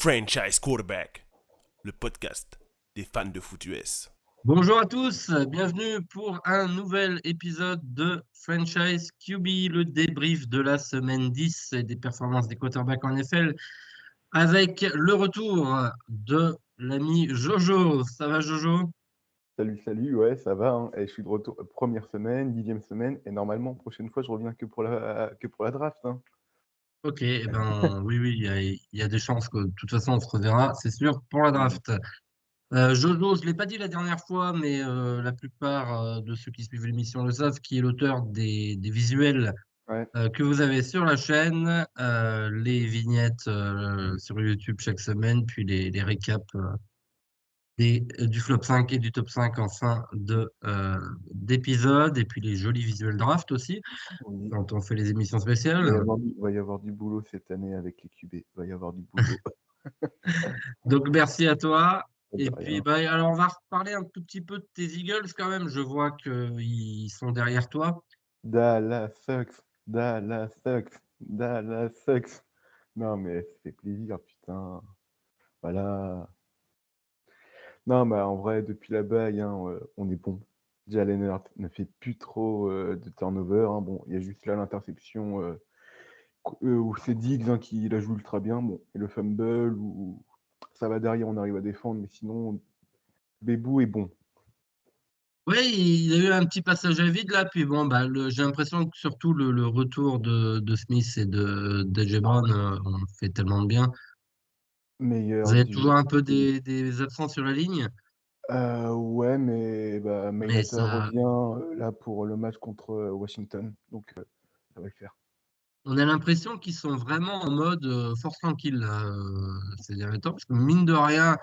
Franchise Quarterback, le podcast des fans de foot US. Bonjour à tous, bienvenue pour un nouvel épisode de Franchise QB, le débrief de la semaine 10 et des performances des quarterbacks en NFL, avec le retour de l'ami Jojo. Ça va Jojo? Salut, salut, ouais, ça va, hein. Et je suis de retour, première semaine, 10e semaine, et normalement, prochaine fois, je reviens que pour la draft, hein. Ok, eh ben, oui, il y a des chances que de toute façon on se reverra, c'est sûr, pour la draft. Jojo, je ne l'ai pas dit la dernière fois, mais la plupart de ceux qui suivent l'émission le savent, qui est l'auteur des visuels Ouais, que vous avez sur la chaîne, les vignettes sur YouTube chaque semaine, puis les récaps du flop 5 et du top 5 en fin d'épisode, et puis les jolis visuels draft aussi, oui. quand on fait les émissions Il va y spéciales. avoir du, va y avoir du boulot cette année avec les QB. Il va y avoir du boulot. Donc merci à toi. De Et puis, rien. bah, alors on va reparler un tout petit peu de tes Eagles quand même. Je vois qu'ils sont derrière toi. Dallas sucks, Dallas sucks, Dallas sucks. Non, mais ça fait plaisir, putain. Voilà. Non, mais en vrai, depuis la bague, hein, on est bon. Jalen Hurts ne fait plus trop de turnover, hein. Bon, il y a juste là l'interception. Où c'est Diggs, hein, qui la joue ultra bien, bon, et le fumble, ou ça va derrière, on arrive à défendre, mais sinon, Bébou est bon. Oui, il y a eu un petit passage à vide là, puis bon, bah, j'ai l'impression que surtout le retour de Smith et d'A.J. Brown ont fait tellement de bien. Vous Meilleur avez du. toujours un peu des absents sur la ligne, Ouais, mais bah, mais Mayweather ça, revient là pour le match contre Washington, donc ça va le faire. on a l'impression qu'ils sont vraiment en mode force tranquille là, ces derniers temps, parce que mine de rien,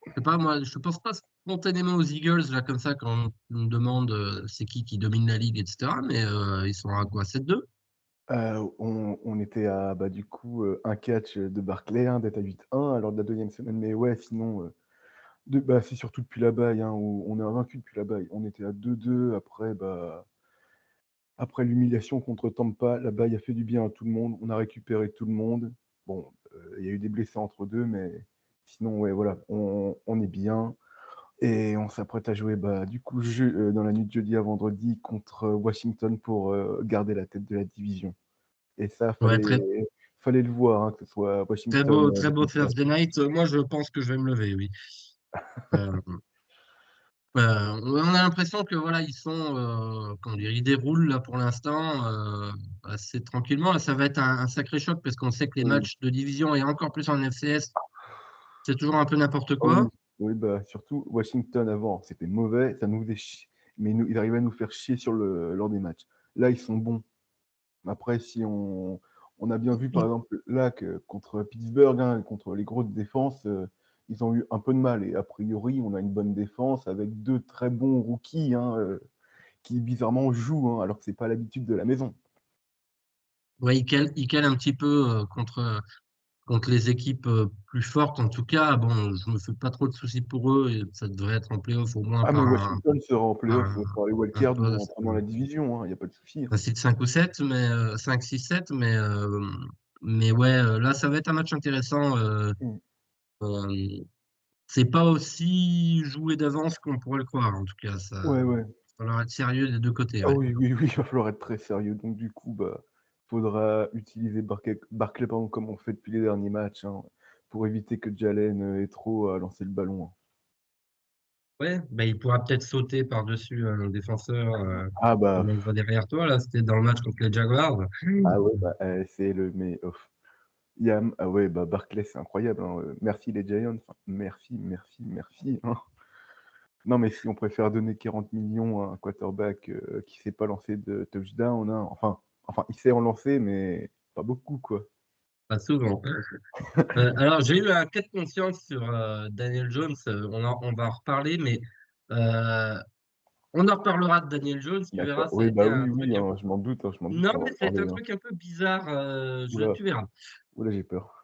je sais pas, moi, je pense pas spontanément aux Eagles là comme ça quand on me demande c'est qui domine la ligue, etc. Mais ils sont à quoi, 7-2? On était à bah, du coup un catch de Barclay, hein, d'être à 8-1 lors de la deuxième semaine, mais ouais, sinon, bah, c'est surtout depuis la baille, hein, où on est invaincu depuis la baille. On était à 2-2 après, bah. Après l'humiliation contre Tampa, la baille a fait du bien à tout le monde. On a récupéré tout le monde. Bon, il y a eu des blessés entre deux, mais sinon, ouais, voilà, on est bien. Et on s'apprête à jouer bah, du coup dans la nuit de jeudi à vendredi contre Washington pour garder la tête de la division. Et ça, Ouais, fallait le voir, hein, que ce soit Washington. très beau Thursday night. Moi, je pense que je vais me lever, oui. Euh, on a l'impression que voilà, ils sont, comment dire, ils déroulent là pour l'instant assez tranquillement. Là, ça va être un sacré choc parce qu'on sait que les Oui. matchs de division et encore plus en FCS, c'est toujours un peu n'importe Oh oui, quoi. oui, bah, surtout Washington avant, c'était mauvais, ça nous faisait chier. Mais ils arrivaient à nous faire chier lors des matchs. Là, ils sont bons. Après, si on a bien vu, par exemple, là, que contre Pittsburgh, hein, contre les grosses défenses, ils ont eu un peu de mal. Et a priori, on a une bonne défense avec deux très bons rookies, hein, qui bizarrement jouent, hein, alors que c'est pas l'habitude de la maison. Ouais, ils calent un petit peu contre les équipes plus fortes. En tout cas, bon, je me fais pas trop de soucis pour eux et ça devrait être en playoff au moins Ah, mais Washington sera en par playoff pour les un wildcards ou en poste. prenant la division, hein, il n'y a pas de souci, hein. Un site 5 ou 7 mais 5, 6, 7, mais ouais, là, ça va être un match intéressant. Mm. Euh, c'est pas aussi joué d'avance qu'on pourrait le croire, en tout cas. Ça va Ouais, ouais. falloir être sérieux des deux côtés, Ah ouais. oui, oui, oui, il va falloir être très sérieux. Donc, du coup, bah, faudra utiliser Barclay, pardon, comme on fait depuis les derniers matchs, hein, pour éviter que Jalen ait trop à lancer le ballon, hein. Ouais, bah, il pourra peut-être sauter par-dessus un défenseur, Ah bah, comme on le voit derrière toi. Là, c'était dans le match contre les Jaguars. ah ouais, bah, c'est le mais ah ouais, bah, Barclay, c'est incroyable, hein, merci les Giants, enfin, merci, merci, merci, hein. Non, mais si on préfère donner 40 millions à un quarterback, qui sait pas lancer de touchdown, hein, enfin, il sait en lancer, mais pas beaucoup, quoi. Pas souvent. Alors, j'ai eu un cas de conscience sur Daniel Jones. On va en reparler, mais euh, on en reparlera de Daniel Jones. Tu verras, D'accord. ça a Oui, été bah, un oui, truc oui, un peu. hein, je m'en doute, Non, on va mais en c'est un parler, hein. truc un peu bizarre. Ouh Tu verras. là, j'ai peur.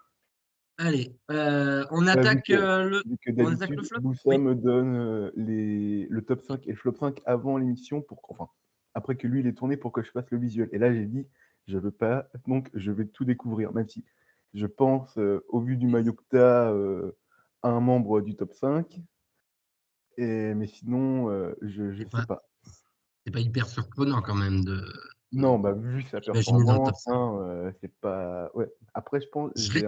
Allez, Bah, vu que vu que on attaque le d'habitude, flop? Moussa Oui. me donne, le top 5 et le flop 5 avant l'émission enfin, après que lui, il ait tourné pour que je fasse le visuel et là, j'ai dit: «Je veux pas, donc je vais tout découvrir», même si je pense, au vu du maillot que tu as, un membre du top 5. Mais sinon, je C'est sais pas, pas. c'est pas hyper surprenant quand même Non, bah, vu sa d'imaginer dans le top performance, 5. c'est pas ouais. Après, je pense, J'ai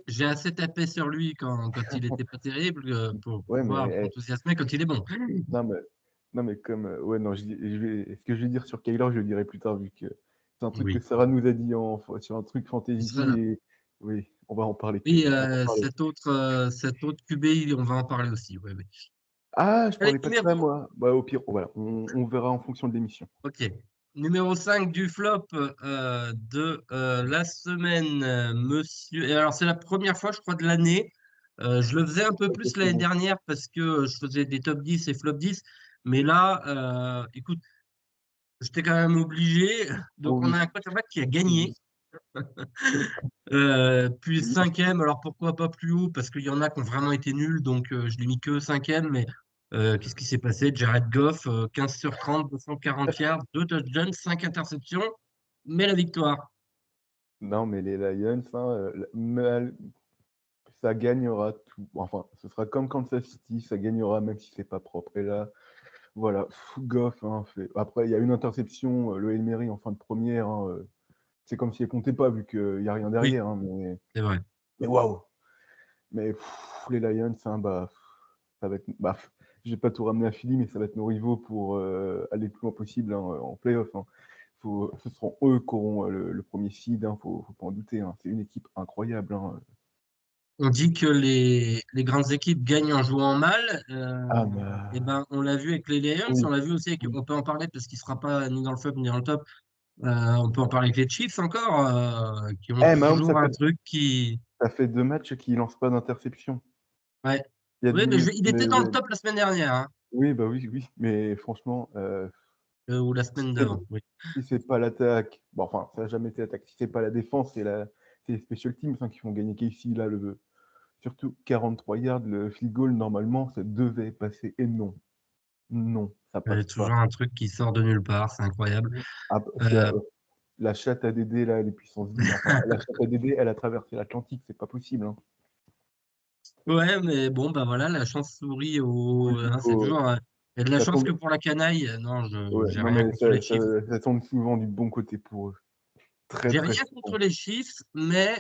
j'ai assez tapé sur lui quand il était pas terrible pour ouais, pouvoir mais m'enthousiasmer quand il est bon. non, mais non, mais comme, ouais, non, ce que je vais dire sur Kyler, je le dirai plus tard vu que c'est un truc que Oui, Sarah nous a dit sur un truc il fantasy sera là. et oui, Oui, on va en parler. cet autre QB, on va en parler aussi. Ouais, ouais. Ah, je Allez, parlais pas de ça moi. Bah, au pire, voilà, on verra en fonction de l'émission. ok. Numéro 5 du flop de la semaine, monsieur. Et alors, c'est la première fois, je crois, de l'année. Je le faisais un peu plus l'année Exactement. dernière parce que je faisais des top 10 et flop 10. Mais là, écoute, j'étais quand même obligé. Donc, Oh on oui, a un quarterback qui a oui, gagné. Puis cinquième, alors pourquoi pas plus haut? Parce qu'il y en a qui ont vraiment été nuls, donc je l'ai mis que cinquième. Mais qu'est-ce qui s'est passé? Jared Goff, 15 sur 30, 240 yards, 2 touchdowns, 5 interceptions, mais la victoire. non, mais les Lions, ça gagnera tout. Enfin, ce sera comme Kansas City, ça gagnera même si c'est pas propre. Et là, voilà, Goff, hein, fait. Après, il y a une interception, le Hail Mary en fin de première. Hein, c'est comme si elle comptait pas vu qu'il n'y a rien Oui, derrière. Hein, c'est vrai. mais waouh! Mais les Lions, hein, bah, ça va être. Bah, je vais pas tout ramener à Philly, mais ça va être nos rivaux pour aller le plus loin possible hein, en playoff. Hein. Ce seront eux qui auront le premier seed, hein, faut pas en douter. Hein. C'est une équipe incroyable. Hein. On dit que les grandes équipes gagnent en jouant mal. Ah, Et bah, ben, on l'a vu avec les Lions, on oui, l'a vu aussi, oui. on peut en parler parce qu'il ne sera pas ni dans le flop ni dans le top. On peut en parler avec les Chiefs encore, qui ont Mahomes, toujours un truc qui. ça fait 2 matchs qu'il lance pas d'interception. Ouais. Il y a Oui, du mais mieux. il était Mais dans le ouais, top la semaine dernière, hein, oui, bah oui, oui. Mais franchement, ou la si semaine c'est d'avant. Oui. si c'est pas l'attaque, bon, enfin, ça n'a jamais été l'attaque. Si c'est pas la défense, c'est les special teams hein, qui font gagner Casey. Là, surtout 43 yards, le field goal, normalement, ça devait passer. Et non, non, ça Il y a passe toujours pas. un truc qui sort de nulle part, c'est incroyable. Ah, Euh, la chatte à Dédé, là, les puissances 10. Enfin, la chatte à Dédé, elle a traversé l'Atlantique, c'est pas possible. Hein. ouais, mais bon, bah voilà, la chance sourit Oui, hein, c'est toujours. Il y a de la ça chance que tombe, pour la canaille. Non, ouais, j'ai non, rien mais contre les Chiefs. ça tombe souvent du bon côté pour eux. Très, J'ai très rien contre souvent. les Chiefs, mais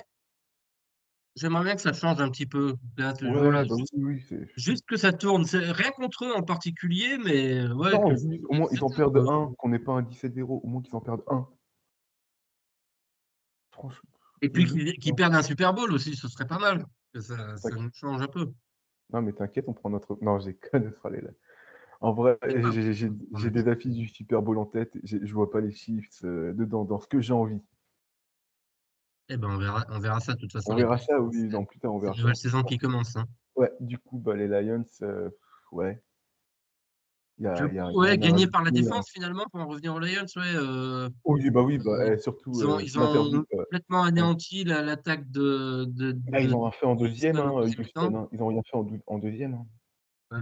j'aimerais bien que ça change un petit peu. Là, Ouais, voilà, bah oui, oui, c'est. juste que ça tourne. C'est rien contre eux en particulier, mais ouais, Non, juste, au que moins, ça ils en tourne, perdent quoi. un, qu'on n'ait pas un 17-0, au moins qu'ils en perdent un. Franchement, Et puis juste qu'ils un. perdent un Super Bowl aussi, ce serait pas mal. Que ça T'inquiète. nous change un peu. Non, mais t'inquiète, on prend notre. Non, j'ai connu ce là. En vrai, C'est pas j'ai des affiches du Super Bowl en tête. Je vois pas les Chiefs dedans, dans ce que j'ai envie. Eh ben, on verra ça de toute On façon les verra playoffs. ça, oui, non, plus tard, on C'est verra une ça. nouvelle saison qui commence, hein. Ouais, du coup, bah, les Lions, ouais, Du y a coup, ouais, rien à gagné par la rajouter. Hein. défense finalement pour en revenir aux Lions, ouais. Oui, bah, Euh, surtout, ils je m'interdis. ont complètement anéanti l'attaque Ils ont rien fait en de deuxième, Houston en hein, deuxième Houston. mi-temps. Hein. Ils ont rien fait en deuxième. Hein. Ouais.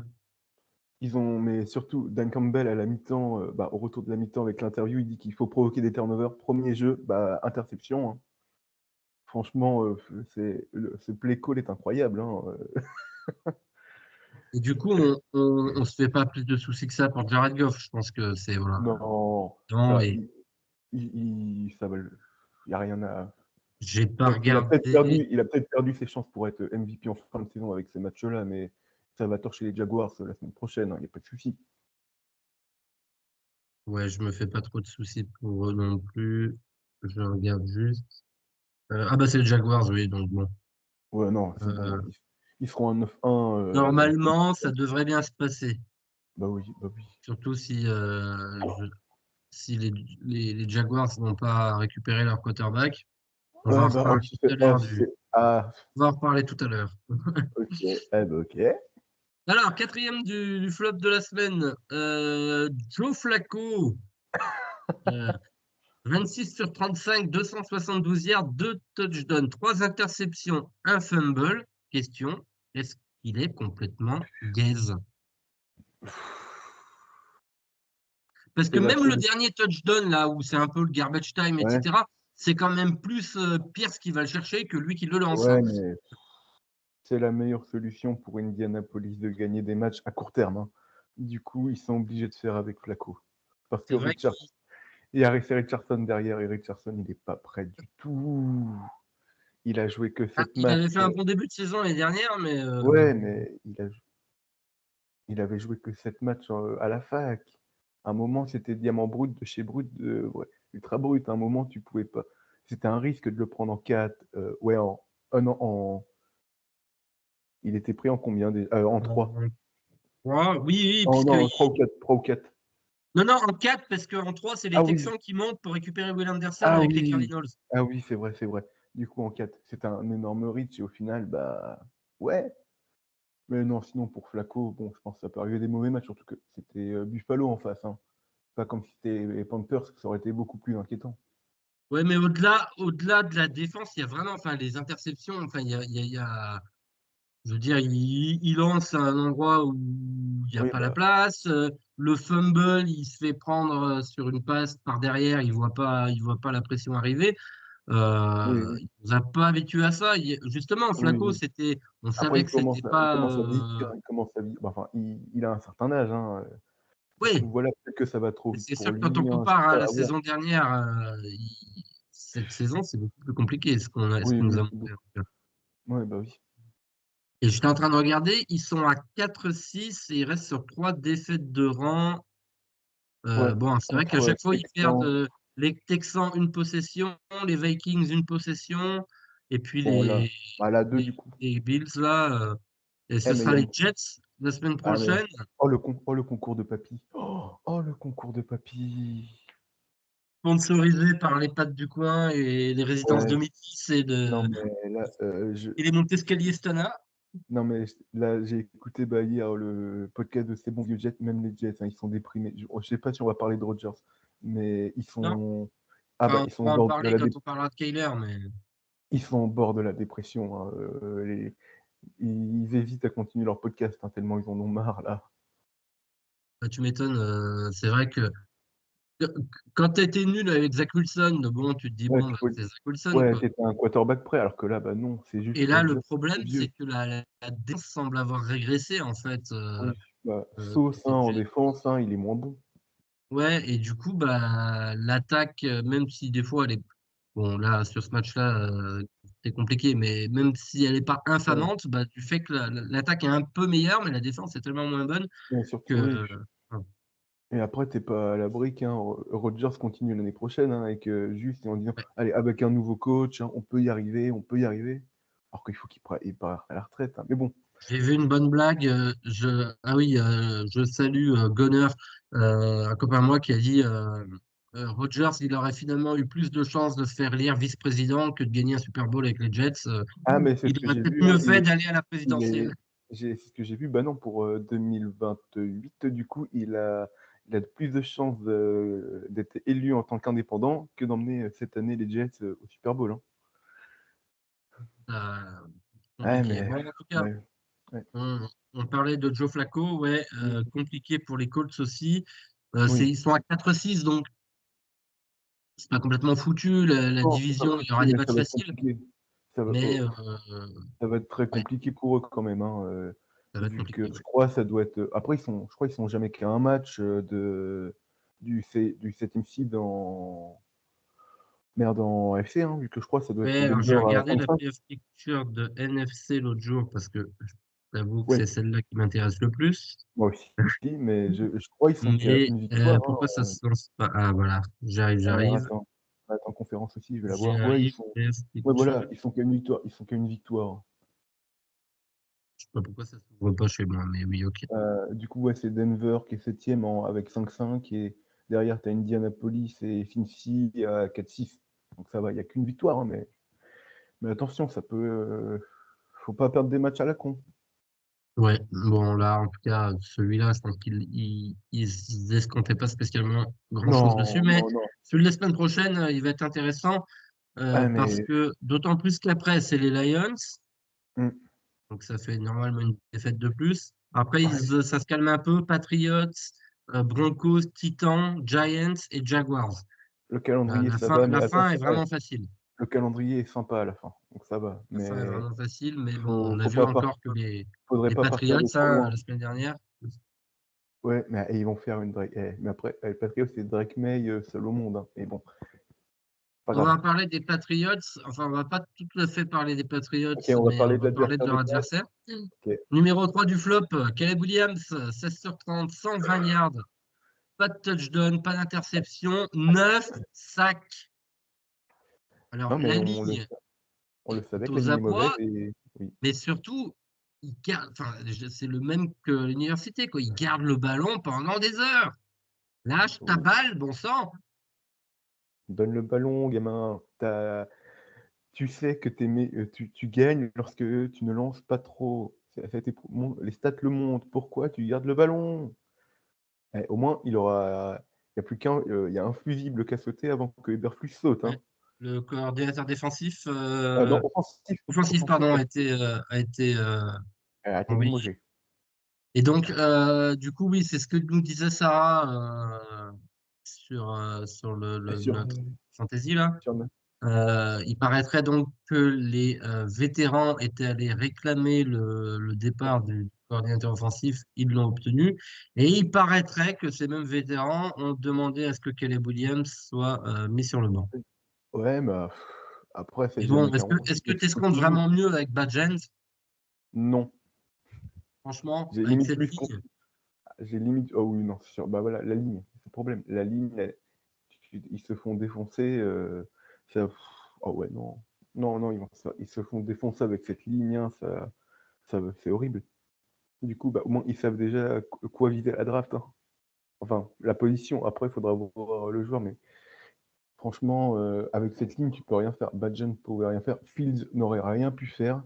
Mais surtout, Dan Campbell à la mi-temps, au retour de la mi-temps avec l'interview, il dit qu'il faut provoquer des turnovers. Premier jeu, bah, interception. Hein. Franchement, ce play call est incroyable. Hein. Et du coup, on se fait pas plus de soucis que ça pour Jared Goff. Je pense que c'est voilà. Non, Non, ça, et ça va. Il y a rien à. j'ai pas regardé. Il a peut-être perdu ses chances pour être MVP en fin de saison avec ces matchs-là, mais ça va torcher les Jaguars la semaine prochaine. Il n'y a pas de souci. Ouais, je me fais pas trop de soucis pour eux non plus. Je regarde juste. Ah bah c'est le Jaguars, oui, donc bon. Ouais, non, c'est bon. Euh, Ils seront à 9-1. Normalement, ça devrait bien se passer. Bah oui, bah oui. Surtout si les Jaguars n'ont pas récupéré leur quarterback. On va en Ah bah, reparler tout à l'heure Ah, on va en reparler tout à l'heure. ok. Eh bah, ok. Alors, quatrième du flop de la semaine, Joe Flacco, euh, 26 sur 35, 272 yards, 2 touchdowns, 3 interceptions, un fumble. Question, est-ce qu'il est complètement gaze? Parce que C'est la même le folie. dernier touchdown, là, où c'est un peu le garbage time, Ouais. etc., c'est quand même plus Pierce qui va le chercher que lui qui le lance. Ouais, mais c'est la meilleure solution pour Indianapolis de gagner des matchs à court terme, hein. Du coup, ils sont obligés de faire avec Flacco. Parce que C'est vrai Richardson, il y a Richardson derrière et Richardson, il n'est pas prêt du tout. Il a joué que 7 qu'il avait matchs. fait un bon début de saison l'année dernière, mais Ouais, mais il avait joué que 7 matchs à la fac. À un moment, c'était diamant brut de chez brut, ouais, ultra brut. À un moment, tu pouvais pas. C'était un risque de le prendre en 4. Ouais, il était pris en combien en 3. oui, Oh puisque non, 3 ou 4. 3 ou 4. non, en 4, parce qu'en 3, c'est les Ah oui, Texans qui montent pour récupérer Will Anderson ah avec les oui, Cardinals. ah oui, c'est vrai, c'est vrai. Du coup, en 4, c'était un énorme reach et au final, bah ouais. Mais non, sinon pour Flacco, bon, je pense que ça peut arriver des mauvais matchs, surtout que c'était Buffalo en face, hein. Pas comme si c'était les Panthers, ça aurait été beaucoup plus inquiétant. Ouais, mais au-delà de la défense, il y a vraiment, enfin, les interceptions, enfin, je veux dire, il lance à un endroit où il n'y a Oui, pas la bah, place. Le fumble, il se fait prendre sur une passe par derrière, il voit pas la pression arriver. oui, oui, Il nous a pas habitué à ça. Justement, oui, Flacco, oui. on Après, savait que c'était il pas. commence à vieillir, bah, enfin, il a un certain âge, hein. Du coup, Oui, voilà, peut-être que ça va trop vite c'est sûr pour que quand on lui, hein, je compare peux à pas la avoir. saison dernière, cette saison, c'est beaucoup plus compliqué ce Oui, qu'il nous a oui, montré. ouais, bah oui. Et j'étais en train de regarder, ils sont à 4-6 et ils restent sur 3 défaites de rang. Ouais, Bon, c'est vrai qu'à contre chaque fois, ils perdent Texans. les Texans une possession, les Vikings une possession, et puis Bon, là, bah, là, 2 les, du coup. les Bills là. Et ce Mais il sera y a les Jets la semaine ah, mais prochaine. oh, le concours de papy. Oh, le concours de papy. Sponsorisé par les Pattes du Coin et les résidences de Ouais, Métis non, mais là, et les Montescalier Stana. non, mais là, j'ai écouté bah, hier le podcast de ces bons vieux Jets, même les Jets, hein, ils sont déprimés. Je sais pas si on va parler de Rodgers, mais ils Non? sont. Ah bah, Enfin, ils sont on au pourra en bord de parler quand on parlera de Kyler, mais ils sont au bord de la dépression, hein. Ils hésitent à continuer leur podcast, hein, tellement ils en ont marre, là. bah, tu m'étonnes. C'est vrai que quand tu étais nul avec Zach Wilson, bon, tu te dis, Ouais, bon, bah, c'est Zach Wilson, ouais, quoi. t'étais un quarterback prêt, alors que là, bah non, c'est juste Et là, le Rodgers, problème, c'est c'est vieux. que la défense semble avoir régressé, en fait, Oui, bah, Sauce, hein, des en Jets. défense, hein, il est moins bon. Ouais, et du coup, bah, l'attaque, même si des fois elle est. Bon, là, sur ce match-là, c'est compliqué, mais même si elle n'est pas Ouais, infamante, bah, du fait que l'attaque est un peu meilleure, mais la défense est tellement moins bonne mais surtout, oui. que. Et après, t'es pas à l'abri qu'un Rodgers continue l'année prochaine, hein, et que juste en disant, Ouais. allez, avec un nouveau coach, hein, on peut y arriver, on peut y arriver. Alors qu'il faut il part à la retraite, hein. Mais bon, J'ai vu une bonne blague. Ah oui, je salue Gunner, un copain à moi qui a dit Rodgers, il aurait finalement eu plus de chances de se faire lire vice-président que de gagner un Super Bowl avec les Jets. ah, mais c'est ce Il que aurait j'ai peut-être vu, hein, mieux fait d'aller à la présidentielle. c'est ce que j'ai vu, bah non, pour 2028, du coup, il a plus de chances d'être élu en tant qu'indépendant que d'emmener cette année les Jets au Super Bowl, hein. Euh, Ouais, Compliqué. mais Bon, en tout cas, ouais, ouais, on parlait de Joe Flacco, ouais, oui, compliqué pour les Colts aussi. oui. Ils sont à 4-6, donc c'est pas complètement foutu. La Non, c'est pas division, il y foutu, aura des mais ça matchs va être faciles, compliqué. Ça va, mais ça va être très ouais, compliqué pour eux quand même, hein, ça va être vu que compliqué. je Ouais. crois ça doit être. Après, je crois ils sont jamais qu'à un match du 7e seed en merde en FC, hein, vu que je crois ça doit être Ouais, alors j'ai Denver à regardé la 5-5. playoff picture de NFC l'autre jour parce que j'avoue que Oui, c'est celle-là qui m'intéresse le plus. moi aussi, mais je crois ils sont qu'à Mais une victoire, pourquoi ça hein. se lance pas? Ah voilà, j'arrive, Attends, attends, conférence aussi, je vais la voir. Ouais, ils j'arrive. sont. Playoff Ouais, picture. voilà, ils sont qu'à une victoire. Ils sont qu'à une victoire. Je sais pas pourquoi ça s'ouvre pas chez moi, mais oui, ok. Du coup, ouais, c'est Denver qui est 7e avec 5-5 et derrière, tu as Indianapolis et Cincy à 4-6. Donc ça va, il n'y a qu'une victoire, hein, mais attention, ça peut. Faut pas perdre des matchs à la con. Ouais, bon là, en tout cas, celui-là, je pense qu'ils escomptaient pas spécialement grand-chose dessus, Non, mais non, non. celui de la semaine prochaine, il va être intéressant Ah, parce mais. que d'autant plus qu'après, c'est les Lions, Hmm. donc ça fait normalement une défaite de plus. Après, Ouais. ça se calme un peu, Patriots, Broncos, Titans, Giants et Jaguars. Le calendrier, La ça fin, va, mais la attends, fin est vraiment facile. le calendrier est sympa à la fin, donc ça va. La fin est Mais vraiment facile, mais bon, on a faut vu pas encore que faudrait les pas partir Patriots, de trop hein, loin. la semaine dernière, Ouais, mais ils vont faire une Drake. Mais après, les Patriots, c'est Drake May, seul au monde, hein. Mais bon, pas on va grave. parler des Patriots. Enfin, on va pas tout à fait parler des Patriots, Ok, on va mais on parler de va parler de l'adversaire de leur base. adversaire. Ok. Numéro 3 du flop, Caleb Williams, 16 sur 30, 120 yards, pas de touchdown, pas d'interception, 9 sacs. Alors, Non, mais la ligne on le savait est que la aux ligne est mauvaise abois, et oui. mais surtout, il garde, enfin, c'est le même que l'université, quoi. Il garde le ballon pendant des heures. Lâche ta Oui. balle, bon sang. Donne le ballon, gamin. Tu sais que tu gagnes lorsque tu ne lances pas trop. Les stats le montrent. Pourquoi tu gardes le ballon? Au moins, il y a plus il y a un fusible qu'à sauter avant que Eberflus saute, Ouais. hein. Le coordinateur défensif, Non, offensif, offensif, offensif. pardon, a été Ah, t'es envoyé. limogé. Et donc, du coup, oui, c'est ce que nous disait Sarah sur Sur, notre fantasy là. sur Il paraîtrait donc que les vétérans étaient allés réclamer le départ du coordinateur offensif, ils l'ont obtenu. Et il paraîtrait que ces mêmes vétérans ont demandé à ce que Caleb Williams soit mis sur le banc. Ouais, mais après, c'est Et jamais bon, est-ce que tu faut escomptes toujours. vraiment mieux avec Badgens, Non. franchement, J'ai avec limite cette plus ligne? j'ai limite. Oh oui, non, c'est sûr. Bah voilà, la ligne, c'est le problème. La ligne, ils se font défoncer. Ça... Oh ouais, non. Non, non, ils se font défoncer avec cette ligne, hein, c'est horrible. Du coup, bah, au moins, ils savent déjà quoi viser à la draft, hein. Enfin, la position. Après, il faudra voir le joueur, mais franchement, avec cette ligne, tu peux rien faire. Badgen ne pouvait rien faire. Fields n'aurait rien pu faire.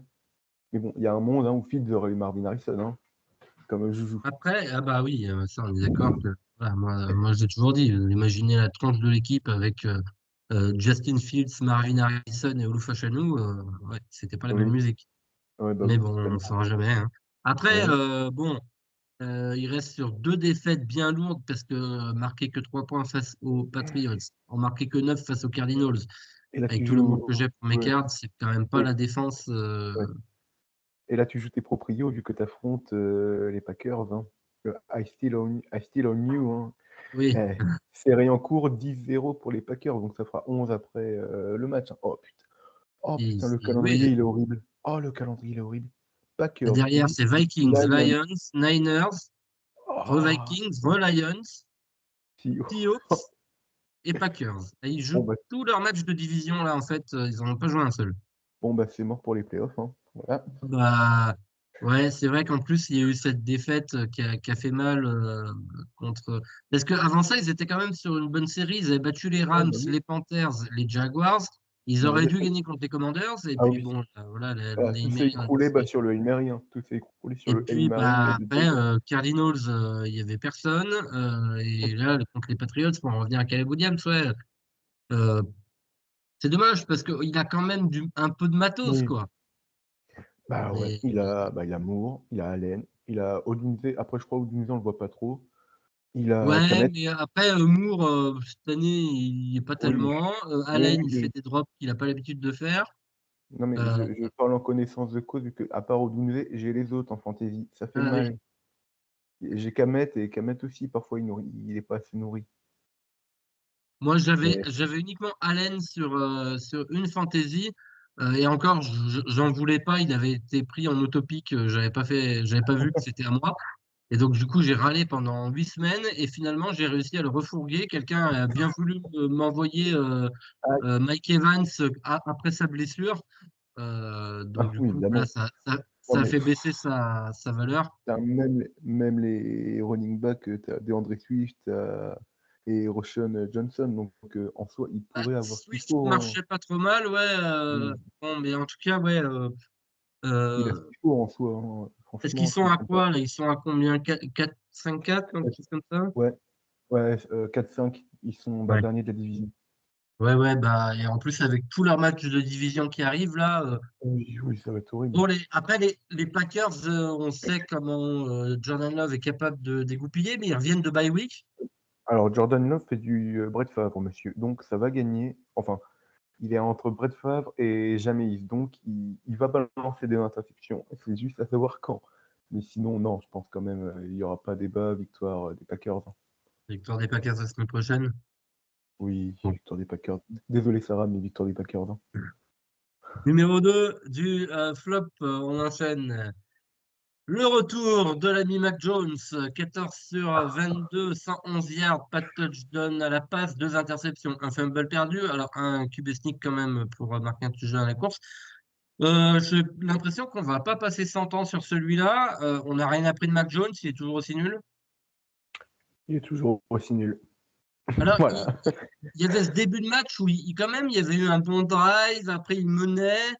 Mais bon, il y a un monde, hein, où Fields aurait eu Marvin Harrison, hein, comme joujou. Après, ah bah oui, ça on est d'accord que voilà, moi j'ai toujours dit, imaginez la tranche de l'équipe avec Justin Fields, Marvin Harrison et Olufoshanu, ouais, c'était pas la même Oui, musique. ouais, bah Mais oui, bon, c'est on ne tellement. saura jamais, hein. Après, Ouais. bon, il reste sur 2 défaites bien lourdes parce que marqué que 3 points face aux Patriots, en marqué que 9 face aux Cardinals. Et là, Avec tu tout l'amour que joues. j'ai pour mes Ouais, cards, c'est quand même pas oui, la défense. ouais. Et là, tu joues tes proprios vu que tu affrontes les Packers, hein. I still on you, hein. Oui, Eh, série en cours, 10-0 pour les Packers, donc ça fera 11 après le match, hein. Oh putain. Oh putain, le calendrier, oui. il est horrible. Oh, le calendrier, il est horrible. Packers, Derrière, c'est Vikings, Lions. Lions, Niners, Oh, Re-Vikings, Re-Lions, si. Seahawks et Packers. Et ils Bon, jouent bah, tous leurs matchs de division, là, en fait, ils n'en ont pas joué un seul. c'est mort pour les playoffs, hein. Voilà. Bah, ouais, c'est vrai qu'en plus, il y a eu cette défaite qui a fait mal contre. Parce qu'avant ça, ils étaient quand même sur une bonne série. Ils avaient battu les Ouais, Rams, bah oui. les Panthers, les Jaguars. Ils Ouais, auraient dû gagner contre les Commanders. Et ah puis, oui. bon, voilà, Tout les s'est Hail écroulé sur le Hail Mary, hein. Tout s'est écroulé sur Et le Hail puis, Mary bah, de après, Jason. Cardinals, il y avait personne. Et là, contre les Patriots, pour en revenir à Caleb Williams, ouais, euh, c'est dommage parce qu'il a quand même un peu de matos, Oui. quoi. Bah ouais, Mais, il a Moore, il a Allen, il a Odunze. Après, je crois Odunze, on le voit pas trop. Il a ouais, Kamet. mais après, Moore, cette année, il n'y est pas Oui, tellement. oui, Allen, oui, il fait oui. des drops qu'il n'a pas l'habitude de faire. Non, mais Euh, je parle en connaissance de cause, vu que, à part Odunze, j'ai les autres en fantasy. Ça fait oui. mal. J'ai Kamet, et Kamet aussi, parfois, il est pas assez nourri. Moi, j'avais, Mais j'avais uniquement Allen sur une fantasy. Et encore, j'en voulais pas. Il avait été pris en autopic. J'avais pas vu que c'était à moi. Et donc, du coup, j'ai râlé pendant 8 semaines et finalement, j'ai réussi à le refourguer. Quelqu'un a bien voulu m'envoyer ah, Mike Evans après sa blessure. Donc, du oui, coup, voilà, évidemment. Non, ça a mais fait baisser sa valeur. même les running backs, tu as DeAndre Swift et Roschon Johnson. Donc, en soi, il Bah, pourrait avoir ce qu'il Swift faut, hein. marchait pas trop mal, ouais. Mm. Bon, mais en tout cas, ouais. Il a ce Euh, qu'il faut en soi, hein. Est-ce qu'ils Franchement, sont tu à peux pas. quoi, là? Ils sont à combien? 4, 5-4, quelque chose comme ça? Ouais, ouais, 4-5, ils sont Ouais. derniers de la division. Ouais, ouais, bah, et en plus, avec tous leurs matchs de division qui arrivent, là. Oui, oui, ça va être horrible. Bon, après, les Packers, on sait comment Jordan Love est capable de dégoupiller, mais ils reviennent de bye week. Alors, Jordan Love fait du Brett Favre, monsieur. Donc, ça va gagner. Enfin, il est entre Brett Favre et Jameis. Donc, il va balancer des interceptions. C'est juste à savoir quand. Mais sinon, non, je pense quand même il n'y aura pas débat. Victoire des Packers, hein. Victoire des Packers la semaine prochaine. Oui, Bon. victoire des Packers. Désolé, Sarah, mais victoire des Packers, hein. Numéro 2 du flop, on enchaîne. Le retour de l'ami Mac Jones, 14 sur 22, 111 yards, pas de touchdown à la passe, 2 interceptions, un fumble perdu, alors un QB sneak quand même pour marquer un touchdown à la course. J'ai l'impression qu'on va pas passer 100 ans sur celui-là. On n'a rien appris de Mac Jones, il est toujours aussi nul. Il est toujours aussi nul. Alors, Voilà. il y avait ce début de match où quand même, il y avait eu un bon drive, après il menait.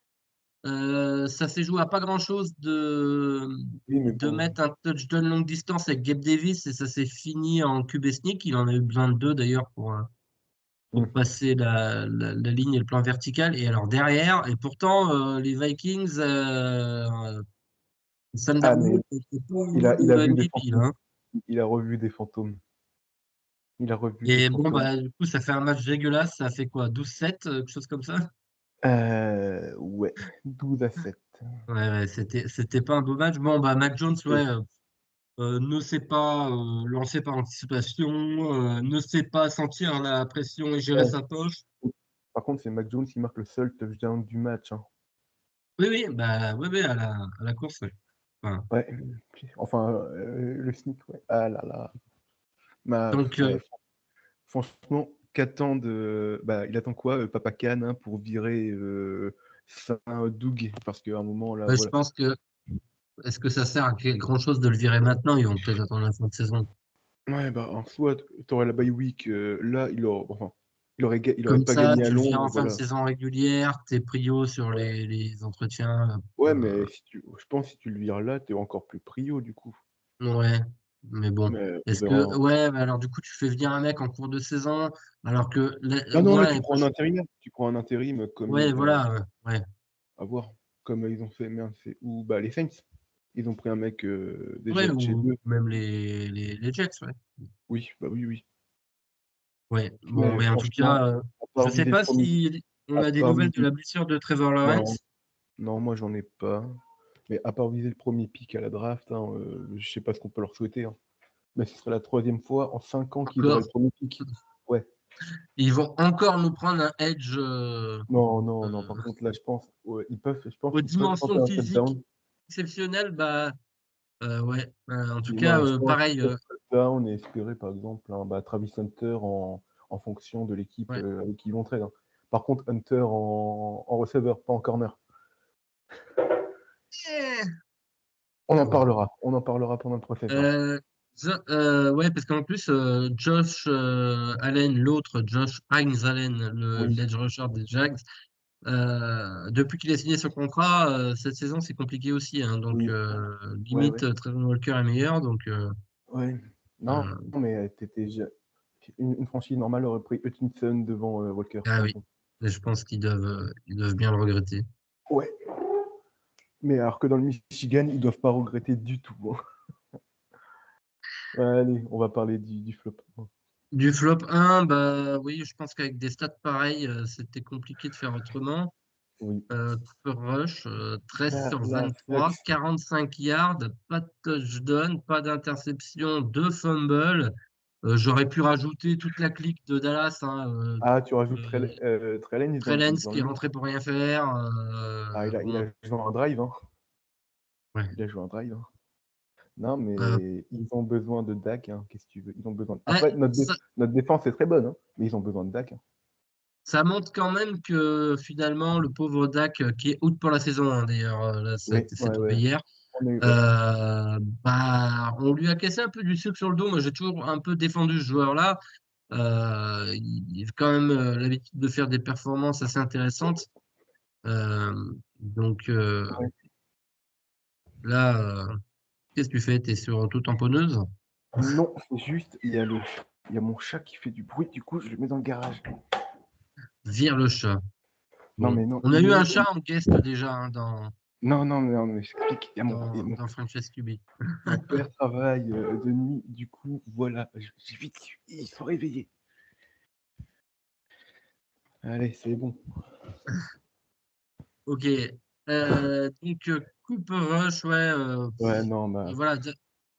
Ça s'est joué à pas grand-chose Oui, mais de bon. mettre un touchdown longue distance avec Gabe Davis et ça s'est fini en QB sneak. Il en a eu besoin de deux d'ailleurs pour passer la ligne et le plan vertical. Et alors derrière, et pourtant, les Vikings, Ah, mais Thunderbolt n'était pas au il a, niveau il a vu des MVP, là, fantômes. hein. Il a revu des fantômes. Il a revu des Et bon, fantômes. bah, du coup, ça fait un match dégueulasse. Ça fait quoi? 12-7, quelque chose comme ça? Ouais, 12-7. Ouais, ouais, c'était pas un beau match. Bon, bah, Mac Jones, ouais. Ne sait pas lancer par anticipation, ne sait pas sentir la pression et gérer Ouais. sa poche. Par contre, c'est Mac Jones qui marque le seul touchdown du match, hein. Oui, oui, bah, oui, oui, à la course, ouais. Enfin, Ouais. Enfin, le sneak, ouais. Ah là là. Bah, donc, ouais, franchement, qu'attend bah, il attend quoi, Papa Khan, hein, pour virer Saint-Doug? Parce qu'à un moment, là, je voilà. pense que est-ce que ça sert à grand-chose de le virer maintenant? Ils vont peut-être attendre la fin de saison. Ouais, bah, en soi, t'aurais la bye week, là, enfin, il aurait Comme pas ça, gagné à tu le vires Londres, en fin de voilà. saison régulière, t'es prio sur les entretiens. Ouais, mais je pense que si tu le vires là, t'es encore plus prio, du coup. Ouais, mais bon. Mais on Est-ce verra, que, hein. ouais, mais alors du coup, tu fais venir un mec en cours de saison, alors que, Ah au non, moins là, tu l'année prends un prochaine. intérimaire. Tu prends un intérim comme Ouais, voilà, ouais. à voir. Comme ils ont fait, merde, c'est où? Bah, les Saints. Ils ont pris un mec déjà Ouais, de chez ou eux. même les Jets, ouais. Oui, bah oui, oui. Ouais, bon, Mais mais en tout franchement, cas, à je part sais viser le pas premier, si on à a des part nouvelles de viser, la blessure de Trevor non, Lawrence. non, moi j'en ai pas. Mais à part viser le premier pick à la draft, hein, je sais pas ce qu'on peut leur souhaiter, hein. Mais ce serait la troisième fois en 5 ans qu'ils auraient Encore, le premier pick. Ouais. ils vont encore nous prendre un edge Non, non, non. Par euh, contre, là, je pense, ouais, je pense aux qu'ils peuvent tenter dimensions un physiques touchdown. exceptionnelles. Bah, ouais. En tout Et cas, moi, je pense pareil. qu'ils peuvent touchdown et espérer, par exemple, bah, Travis Hunter en fonction de l'équipe Ouais. avec qui ils vont trade, hein. Par contre, Hunter en receveur, pas en corner. On en À voir. parlera. On en parlera pendant le process, hein. Ouais, parce qu'en plus, Josh Allen, l'autre, Josh Hines Allen, Oui, l'edge rusher des Jags, depuis qu'il a signé son contrat, cette saison, c'est compliqué aussi, hein. Donc, oui. Ouais, limite, ouais. Trevor Walker est meilleur. Donc, Ouais. Non, euh, mais une franchise normale aurait pris Hutchinson devant Walker, ah par oui, exemple. et je pense qu'ils doivent bien le regretter. Ouais. Mais alors que dans le Michigan, ils doivent pas regretter du tout, hein. Ouais, allez, on va parler du flop. Du flop 1, bah oui, je pense qu'avec des stats pareils, c'était compliqué de faire autrement. Oui. Cooper Rush, 13 La, sur la 23, flex. 45 yards, pas de touchdown, pas d'interception, 2 fumbles. J'aurais pu rajouter toute la clique de Dallas, hein, Ah, tu rajoutes euh, Trey Lance Trellens dans qui le est lot. rentré pour rien faire. Ah, il Bon, a joué un drive, hein. ouais. Il a joué un drive, hein. Non, Euh, mais ils ont besoin de Dak, hein. Qu'est-ce que tu veux? Ils ont besoin ouais, Après, ça, notre défense est très bonne, hein, mais ils ont besoin de Dak, hein. ça montre quand même que finalement, le pauvre Dak, qui est out pour la saison, hein, d'ailleurs, là, Oui, c'est ouais, tombé ouais. hier. Ouais. Bah, on lui a cassé un peu du sucre sur le dos. Moi, j'ai toujours un peu défendu ce joueur-là. Il a quand même l'habitude de faire des performances assez intéressantes. Euh, donc Ouais. là, qu'est-ce que tu fais? Tu es sur auto-tamponneuse? Non, c'est juste, il y a mon chat qui fait du bruit, du coup, je le mets dans le garage. Vire le chat. Non, Bon. mais non, On a eu un chat en guest déjà, hein, dans. Non, mais j'explique. Il y a dans Franchise QB. mon père travaille de nuit, du coup, voilà, j'ai vite su. Ils sont réveillés. Allez, c'est bon. Ok. Donc, Cooper Rush, ouais. Ouais, non, bah. Voilà.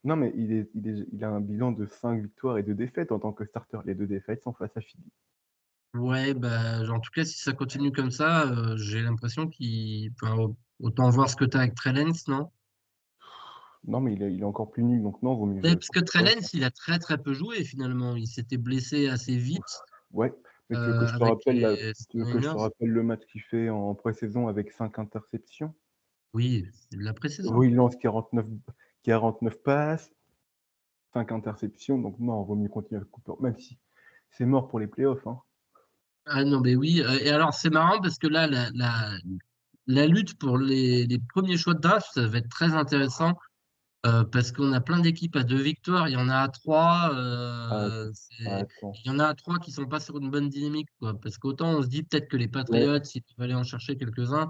Non, mais il a un bilan de 5 victoires et 2 défaites en tant que starter. Les 2 défaites sont face à Philly. Ouais, bah, en tout cas, si ça continue comme ça, j'ai l'impression qu'il peut autant voir ce que tu as avec Trellens, non? Non, mais il est encore plus nul, donc non, vaut mieux Ouais, jouer parce que Cooper Rush, hein. Trellens, il a très très peu joué finalement. Il s'était blessé assez vite Ouais, mais tu veux que je te avec rappelle les tu veux que je te 49ers. rappelle le match qu'il fait en pré-saison avec 5 interceptions? Oui, c'est de la pré-saison. Où il lance 49 passes, 5 interceptions, donc non, vaut mieux continuer avec Cooper, même si c'est mort pour les playoffs, hein. Ah non, mais oui. Et alors, c'est marrant parce que là, la lutte pour les premiers choix de draft, ça va être très intéressant parce qu'on a plein d'équipes à 2 victoires. Il y en a à 3. Ah, attends. Il y en a à 3 qui sont pas sur une bonne dynamique, quoi. Parce qu'autant on se dit peut-être que les Ouais, Patriots, ils peuvent aller en chercher quelques-uns.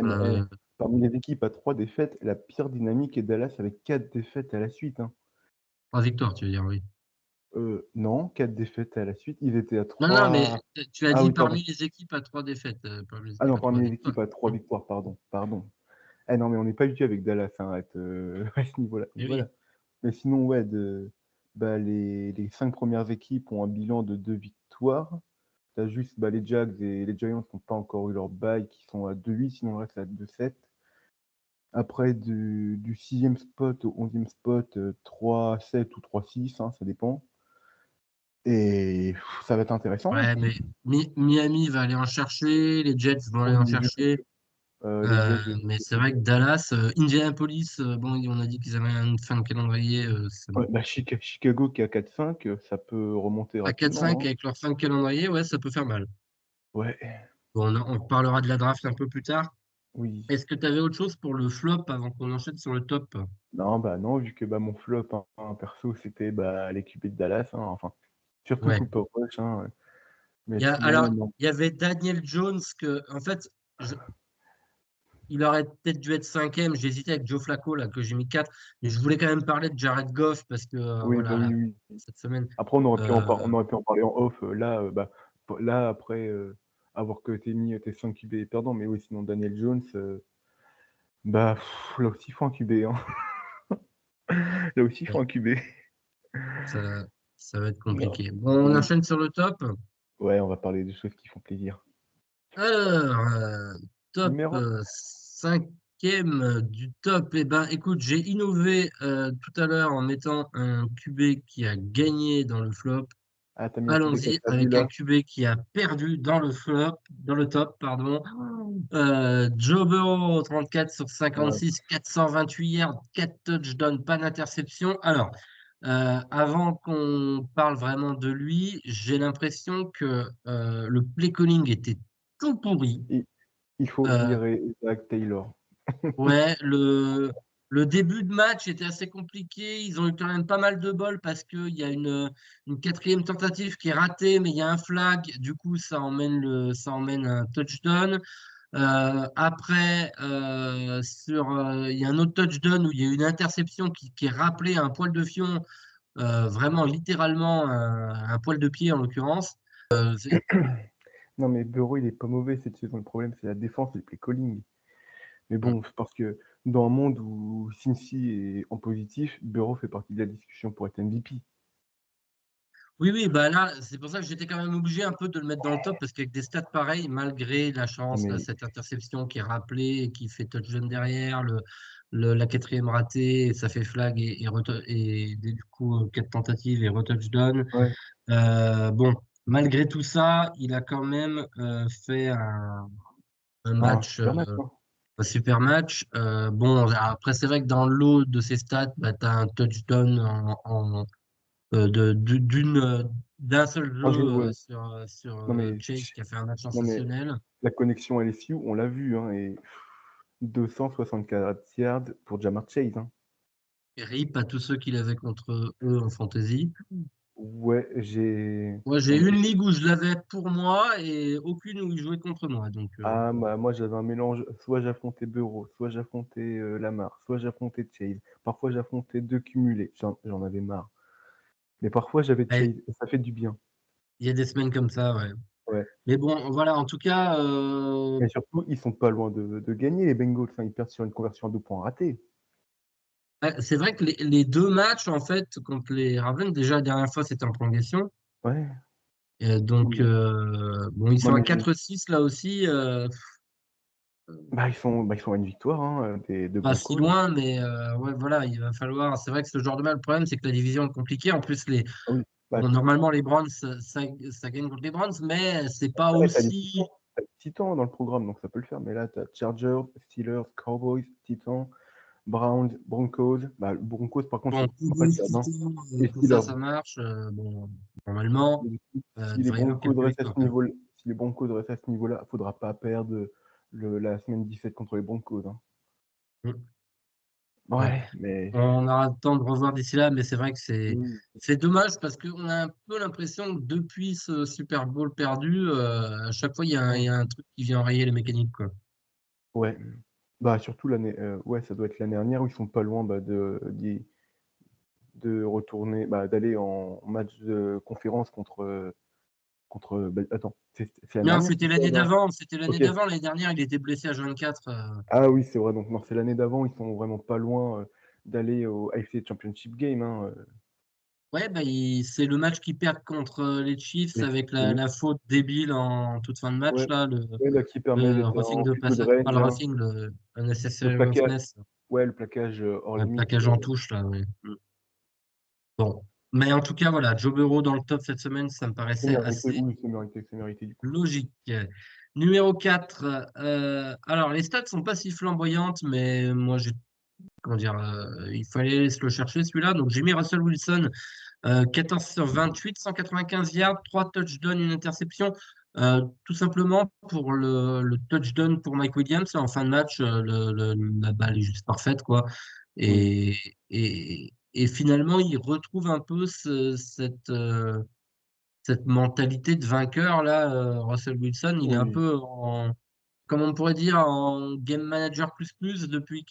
mais Euh, parmi les équipes à 3 défaites, la pire dynamique est Dallas avec 4 défaites à la suite, hein. 3 victoires, tu veux dire, oui. Non, 4 défaites à la suite, ils étaient à Non, mais 3. tu as Ah dit oui, pardon. parmi les équipes à 3 défaites, parmi les Ah équipes non, à trois parmi les victoires. équipes à 3 victoires, pardon. Eh non, mais on n'est pas habitué avec Dallas, hein, à être à ce niveau-là. Eh oui. Voilà. Mais sinon, ouais, les 5 premières équipes ont un bilan de 2 victoires. Tu as juste les Jags et les Giants qui n'ont pas encore eu leur bye, qui sont à 2-8, sinon le reste à 2-7. Après, du 6e spot au 11e spot, 3-7 ou 3-6, hein, ça dépend. Et ça va être intéressant, hein. Ouais, mais Miami va aller en chercher, les Jets vont aller Oui, en les Jets, chercher. les Jets, je Mais sais c'est pas vrai que trop. Dallas, Indianapolis, bon, on a dit qu'ils avaient une fin de calendrier Ouais, Chicago qui est à 4-5, ça peut remonter à rapidement, 4-5 hein. avec leur fin de calendrier, ouais, ça peut faire mal. Ouais, Bon, on parlera de la draft un peu plus tard. oui. Est-ce que tu avais autre chose pour le flop avant qu'on enchaîne sur le top? Non, bah non, vu que mon flop, hein, perso, c'était les QB de Dallas, hein, enfin, surtout Ouais. Cooper Rush, hein, mais Alors, sinon, non. il y avait Daniel Jones en fait, il aurait peut-être dû être cinquième. J'hésitais avec Joe Flacco, là, que j'ai mis 4. Mais je voulais quand même parler de Jared Goff parce que, Oui, bah voilà, oui, oui. cette semaine. Après, euh, on aurait pu en parler en off, là, après avoir que t'es mis tes 5 QB perdants, mais oui, sinon Daniel Jones, là aussi, il faut un QB, hein. Là aussi, il faut ouais, un QB. ça, ça va être Non. compliqué. Bon, on Oui. enchaîne sur le top. Ouais, on va parler des choses qui font plaisir. Alors, top Numéro 5e du top. Eh ben, écoute, j'ai innové tout à l'heure en mettant un QB qui a gagné dans le flop. Ah, t'as mis un QB qui a Allons-y perdu avec un là. QB qui a perdu dans le flop, dans le top, pardon. Joe Burrow, 34 sur Ouais. 56, 428 yards, 4 touchdowns, pas d'interception. Alors, avant qu'on parle vraiment de lui, j'ai l'impression que le play calling était tout pourri. Il, il faut Euh, virer Zach Taylor. Ouais, le début de match était assez compliqué. Ils ont eu quand même pas mal de bol parce qu'il y a une quatrième tentative qui est ratée, mais il y a un flag. Du coup, ça emmène un touchdown. Après, il y a un autre touchdown où il y a une interception qui est rappelée à un poil de fion, vraiment littéralement un poil de pied en l'occurrence. Non, mais Burrow, il est pas mauvais cette saison. Le problème, c'est la défense et le play calling. Mais bon, c'est parce que dans un monde où Cincy est en positif, Burrow fait partie de la discussion pour être MVP. Oui, oui, bah là, c'est pour ça que j'étais quand même obligé un peu de le mettre dans le top, parce qu'avec des stats pareils, malgré la Non, chance, là, mais cette interception qui est rappelée et qui fait touchdown derrière, la quatrième ratée, et ça fait flag du coup, 4 tentatives et retouchdown. ouais, Bon, malgré tout ça, il a quand même fait un un match, super match, hein. un super match. Bon, après, c'est vrai que dans l'eau de ses stats, bah, tu as un touchdown d'un seul jeu Un jeu, ouais. sur Non, mais, Chase qui a fait un match non, mais sensationnel. la connexion LSU, on l'a vu, hein, et 264 yards pour Jamar Chase, hein. Et RIP à tous ceux qui l'avaient contre eux en fantasy. Ouais, Moi, j'ai une ligue où je l'avais pour moi et aucune où il jouait contre moi. Donc, Ah, bah, moi j'avais un mélange, soit j'affrontais Bureau, soit j'affrontais Lamar, soit j'affrontais Chase. Parfois j'affrontais deux cumulés, j'en avais marre. Mais parfois j'avais ouais, Chase, et ça fait du bien. il y a des semaines comme ça, ouais. Ouais. Mais bon, voilà, en tout cas, Et surtout, ils sont pas loin de gagner, les Bengals. Enfin, ils perdent sur une conversion à 2 points ratée. c'est vrai que les deux matchs, en fait, contre les Ravens, déjà la dernière fois, c'était en prolongation. Ouais. Donc, Mais- bon, ils non, sont à mais 4-6 là aussi. ils sont à une victoire des Pas si Broncos, là. loin, mais ouais, voilà, il va falloir. C'est vrai que ce genre de match, le problème, c'est que la division est compliquée. En plus, Ah oui. Bah, bon, normalement, les Browns, ça gagne contre les Browns, mais c'est pas ouais, t'as les Titans. aussi. T'as les Titans dans le programme, donc ça peut le faire. Mais là, t'as Chargers, Steelers, Cowboys, Titans, Browns, Broncos. Bah, le Broncos, par contre, Bon, faut pas le Cowboys, perdre, hein. Titans, Et tout ça, Steelers. ça marche. Bon, normalement, Et du coup, si les devrait y avoir Broncos quelques restent à victoires ce quand même. niveau-là, faudra pas perdre la semaine 17 contre les Broncos, hein. Mm. Ouais. Ouais, mais On aura le temps de revoir d'ici là, mais c'est vrai que oui, c'est dommage parce qu'on a un peu l'impression que depuis ce Super Bowl perdu, à chaque fois, il y a un truc qui vient enrayer les mécaniques, quoi. ouais. Bah, surtout l'année, ouais, ça doit être l'année dernière où ils sont pas loin, bah, de retourner, bah, d'aller en match de conférence bah, attends, c'est l'année Non, dernière c'était qu'ils l'année perdent, hein? d'avant. C'était l'année OK. d'avant. L'année dernière, il était blessé à 24. Ah oui, c'est vrai, donc non, c'est l'année d'avant, ils sont vraiment pas loin, d'aller au AFC Championship Game, hein, Ouais, bah, c'est le match qu'ils perdent contre les Chiefs les avec oui, la faute débile en toute fin de match, ouais, là, ouais, là, qui permet le d'être roughing en de field goal passage, pas range, le hein. roughing, le Le unnecessary plaquage, roughness, ouais, le plaquage, hors un limite, plaquage en touche, là, oui. Bon. Mais en tout cas, voilà, Joe Burrow dans le top cette semaine, ça me c'est paraissait mérité, assez oui, c'est mérité du coup. logique. Numéro 4. Alors les stats sont pas si flamboyantes, mais moi, comment dire, il fallait se le chercher celui-là. Donc j'ai mis Russell Wilson, 14 sur 28, 195 yards, 3 touchdowns, une interception. Tout simplement pour le touchdown pour Mike Williams en fin de match, la balle est juste parfaite, quoi. Oui, Et finalement, il retrouve un peu cette mentalité de vainqueur là. Russell Wilson, il est un oui, peu comme on pourrait dire, en game manager plus plus oui.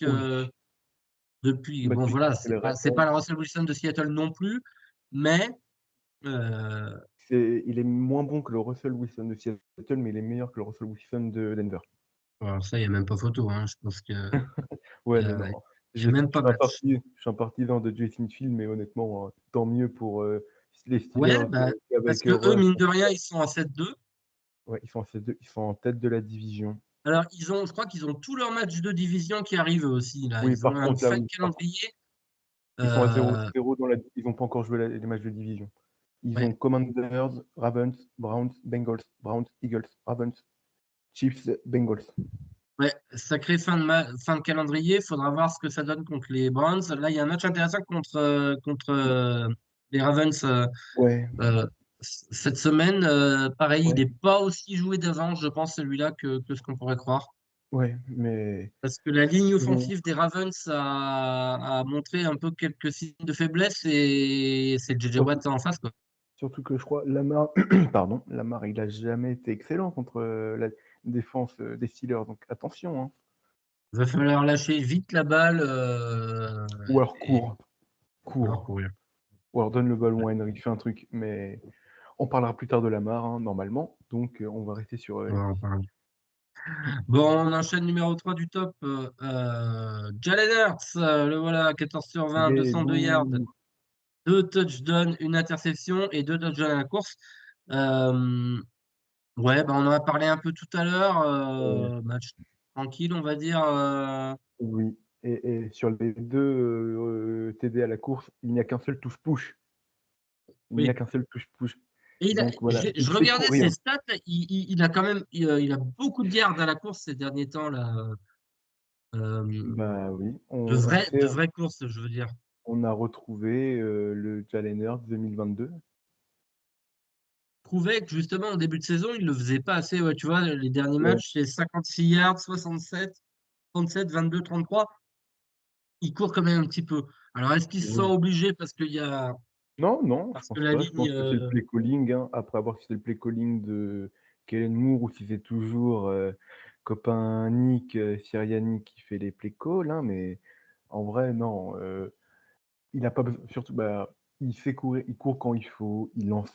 depuis, Bah, bon depuis voilà, qu'il fait les c'est pas Ravens, le Russell Wilson de Seattle non plus, mais euh, il est moins bon que le Russell Wilson de Seattle, mais il est meilleur que le Russell Wilson de Denver. alors ça, il n'y a même pas photo, hein. Je pense que Ouais, mais il non, n'y a même je pas suis un match. partisan de Jason Field, mais honnêtement, tant mieux pour les Ouais, Steelers bah, parce avec que eux, Russ. mine de rien, ils sont à 7-2. Ouais, ils sont en tête de la division. Alors, je crois qu'ils ont tous leurs matchs de division qui arrivent aussi, là. Oui, Ils ont par un contre, là, fin oui, calendrier. ils sont à Euh, 0-0 ils n'ont pas encore joué les matchs de division. Ils ont ouais, Commanders, Ravens, Browns, Bengals, Browns, Eagles, Ravens, Chiefs, Bengals. ouais, sacré fin de calendrier. Il faudra voir ce que ça donne contre les Browns. Là, il y a un match intéressant contre les Ravens Ouais, euh, cette semaine. Pareil, il ouais, n'est pas aussi joué d'avance, je pense, celui-là, que ce qu'on pourrait croire. ouais, mais Parce que la ligne ils vont offensive des Ravens a montré un peu quelques signes de faiblesse et c'est J.J. surtout Watt en face, quoi. Surtout que je crois Lamar, pardon, Lamar, il a jamais été excellent contre la défense des Steelers, donc attention, hein. Il va falloir lâcher vite la balle Ou alors et alors cours, courir. ou alors donne le ballon à Henry, fais un truc. Mais on parlera plus tard de Lamar, hein, normalement, donc on va rester sur On les va en petits. parler. Bon, on enchaîne numéro 3 du top. Jalen Hurts, le voilà, 14 sur 20, Les 202 yards, loups, 2 touchdowns, une interception et 2 touchdowns à la course. Euh, ouais, bah, on en a parlé un peu tout à l'heure. Match tranquille, on va dire. oui. Et sur les deux TD à la course, il n'y a qu'un seul touche-push. Il n'y a Oui. qu'un seul touche-push. Et Donc voilà, je il sait regardais ses courir. stats, il a quand même il a beaucoup de yards à la course ces derniers temps là. Euh, Bah oui, de vraies courses, je veux dire. on a retrouvé le Challenger 2022. Trouvais que justement en début de saison, il le faisait pas assez. Ouais, tu vois, les derniers Ouais, matchs, c'est 56 yards, 67, 37, 22, 33. Il court quand même un petit peu. Alors, est-ce qu'il se sent oui. obligé parce qu'il y a Non, je Parce que pense la pas. Je ligne. pense que c'est le play calling, hein, après avoir si c'est le play calling de Kellen Moore ou si c'est toujours, copain Nick, Sirianni qui fait les play calls, hein, mais en vrai, non, il a pas besoin surtout, bah, il sait courir, il court quand il faut, il lance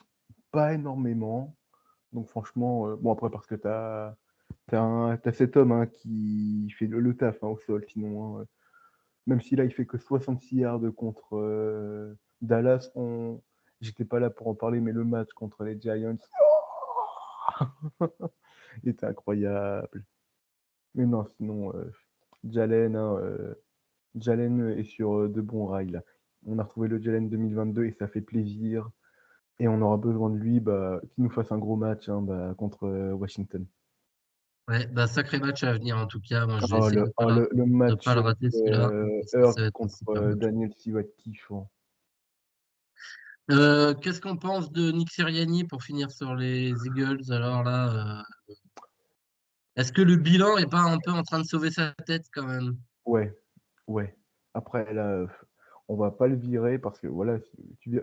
pas énormément, donc franchement, bon après parce que t'as cet homme, hein, qui fait le taf, hein, au sol sinon, hein, même si là il fait que 66 yards contre, Dallas, j'étais pas là pour en parler, mais le match contre les Giants, il était incroyable. Mais non, sinon, Jalen, hein, Jalen est sur, de bons rails là. On a retrouvé le Jalen 2022 et ça fait plaisir et on aura besoin de lui, bah, qu'il nous fasse un gros match, hein, bah, contre, Washington. Ouais, bah, sacré match à venir en tout cas. Moi, je vais Oh essayer le de oh ne le pas le match-up, rater celui-là, parce que ça va Hurts être un contre, super match. Daniel Stewart kiffant. Qu'est-ce qu'on pense de Nick Sirianni pour finir sur les Eagles? Alors là, est-ce que le bilan est pas un peu en train de sauver sa tête quand même? Ouais, ouais. Après là, on va pas le virer parce que voilà, tu vi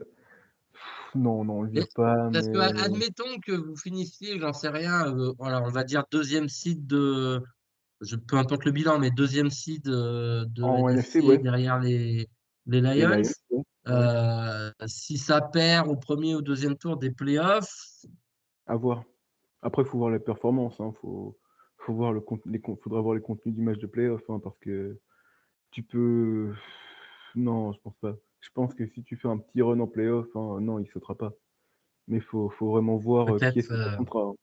non, on le Et- vire pas, Parce que mais admettons que vous finissiez, j'en sais rien, voilà, on va dire deuxième seed peu importe le bilan, mais deuxième seed de en NFC, NFC ouais, derrière les les Lions. Lions, ouais, ouais, Si ça perd au premier ou deuxième tour des playoffs, à voir. Après, faut voir la performance, hein, faut voir le cont les con faudra voir les contenus du match de play-off, hein, parce que tu peux non, je pense pas. Je pense que si tu fais un petit run en play-off, hein, non, il sautera pas. Mais faut vraiment voir, qui est-ce peut-être que tu affronteras, hein.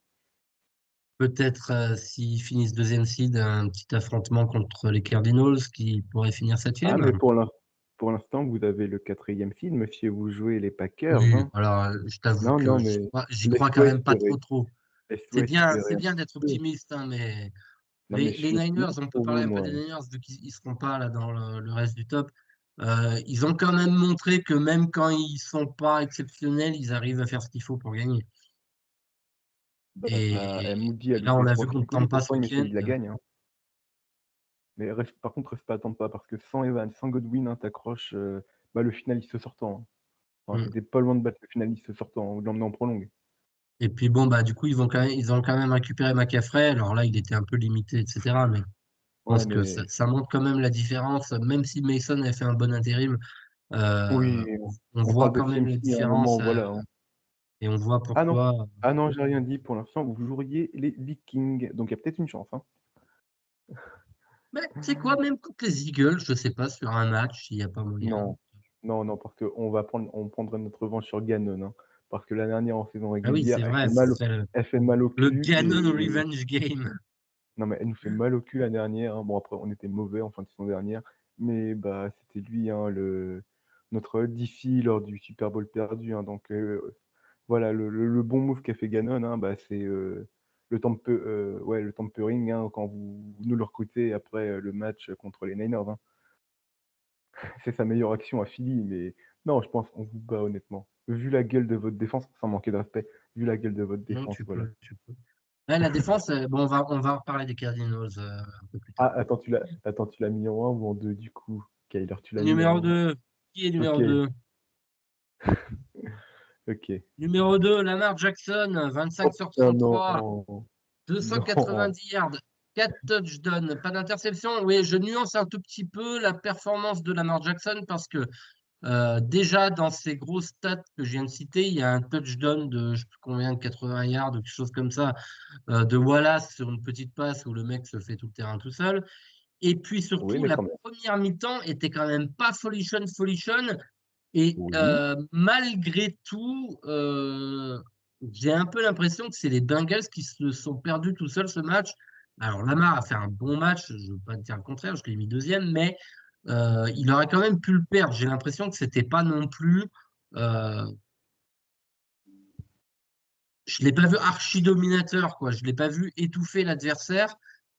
peut-être s'ils finissent deuxième seed, un petit affrontement contre les Cardinals qui pourrait finir Ah, mais septième. pour l'instant, vous avez le 4e seed, monsieur, vous jouez les Packers, Oui, hein. alors je t'avoue Non, que non, mais j'y crois quand laisse-toi même pas trop espérer, trop. laisse-toi espérer C'est un bien petit d'être peu. optimiste, hein, mais Non, mais je les suis Niners, optimiste on peut pour parler vous, un peu moi. des Niners vu qu'ils ne seront pas là dans le reste du top. Ils ont quand même montré que même quand ils sont pas exceptionnels, ils arrivent à faire ce qu'il faut pour gagner. Bah, Moody a Et là, on loupé l'a 3 vu field contre goals et Tampa ce pourtant il met week-end. celui de la gagne, hein. Mais par contre, reste pas à Tampa parce que sans Evans, sans Godwin, hein, t'accroches, bah, le finaliste sortant, hein. Enfin, Mm. tu pas loin de battre le finaliste sortant ou de l'emmener en prolongue. Et puis bon, bah du coup, ils ont quand même récupéré McCaffrey. Alors là, il était un peu limité, etc. Mais je Ouais, pense que mais ça montre quand même la différence. Même si Mason a fait un bon intérim, oui, on on voit parle de quand même la CMC à un moment, différence. voilà, hein. Et on voit Ah non, pourquoi. ah non, j'ai rien dit pour l'instant, vous joueriez les Vikings, donc il y a peut-être une chance, hein. Mais tu sais quoi, même contre les Eagles, je sais pas, sur un match, il n'y a pas moyen. Non, non, parce on prendrait notre revanche sur Gannon, hein, parce que la dernière en saison Ah oui, régulière, c'est vrai, ce serait elle fait mal au le cul Ganon et Revenge Game. non, mais elle nous fait mal au cul la dernière, hein. Bon, après, on était mauvais en fin de saison dernière, mais bah, c'était lui, hein, notre DC lors du Super Bowl perdu, hein. Donc, voilà, le bon move qu'a fait Gannon, hein, bah, c'est le tampering, hein, quand vous nous le recrutez après le match contre les Niners, hein. C'est sa meilleure action à Philly, mais non, je pense qu'on vous bat honnêtement. Vu la gueule de votre défense, sans manquer de respect, vu la gueule de votre Non, défense, voilà. tu peux. Ouais, la défense, bon, on va reparler des Cardinals un peu plus Ah, tard. attends, tu l'as mis en 1 ou en 2 du coup? Kyler, tu l'as mis Numéro en 2, qui est numéro OK, 2? OK. Numéro 2, Lamar Jackson, Oh 25 sur putain, 33, non! Non! 290 yards, 4 touchdowns, pas d'interception. Oui, je nuance un tout petit peu la performance de Lamar Jackson parce que déjà dans ces grosses stats que je viens de citer, il y a un touchdown de je sais plus combien, de 80 yards ou quelque chose comme ça, de Wallace sur une petite passe où le mec se fait tout le terrain tout seul. Et puis Oui, surtout, mais la quand même. première mi-temps était quand même pas folichonne, folichonne. Et Oui. malgré tout, j'ai un peu l'impression que c'est les Bengals qui se sont perdus tout seuls ce match. Alors Lamar a fait un bon match, je ne veux pas dire le contraire, je l'ai mis deuxième, mais il aurait quand même pu le perdre. J'ai l'impression que c'était pas non plus. euh, je l'ai pas vu archi dominateur, quoi. Je l'ai pas vu étouffer l'adversaire,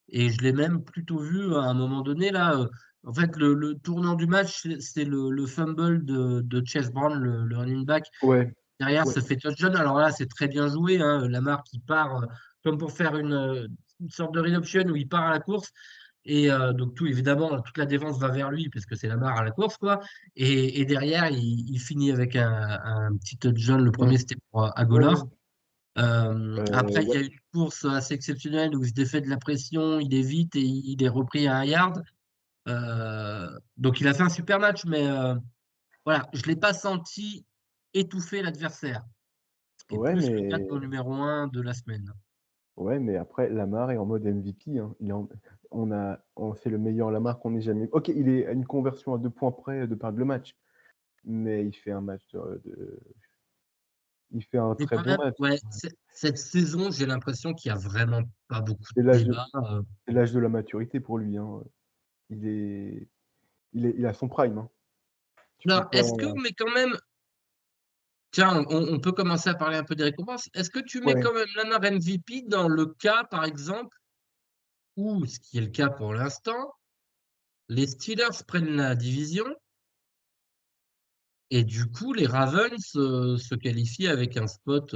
et je l'ai même plutôt vu à un moment donné là. En fait, le tournant du match, c'est le fumble de Chase Brown, le running back. Ouais, Derrière, ouais. ça fait touchdown. Alors là, c'est très bien joué, hein. Lamar qui part comme pour faire une sorte de read option où il part à la course. Et donc, évidemment, toute la défense va vers lui parce que c'est Lamar à la course, quoi. Et derrière, il finit avec un petit touchdown. Le Mm. premier, c'était pour Ouais, ouais. Agolor. Après, il y Ouais. a une course assez exceptionnelle où il se défait de la pression, il est vite et il est repris à 1 yard. Donc, il a fait un super match, mais voilà, je ne l'ai pas senti étouffer l'adversaire. Et Ouais, plus que battre mon mais numéro 1 de la semaine. ouais, mais après, Lamar est en mode MVP, hein. C'est le meilleur Lamar qu'on ait jamais. Ok, il est à une conversion à 2 points près de perdre le match, mais il fait un match il fait un Mais très quand bon même, match. ouais, cette saison, j'ai l'impression qu'il n'y a vraiment pas beaucoup C'est de l'âge de, débats. c'est l'âge de la maturité pour lui, hein. Il est, il a son prime, hein. Tu peux Alors, pas. est-ce que, mais quand même, tiens, on peut commencer à parler un peu des récompenses. Est-ce que tu mets Ouais, quand même Lamar MVP dans le cas, par exemple, où, ce qui est le cas pour l'instant, les Steelers prennent la division et du coup, les Ravens se qualifient avec un spot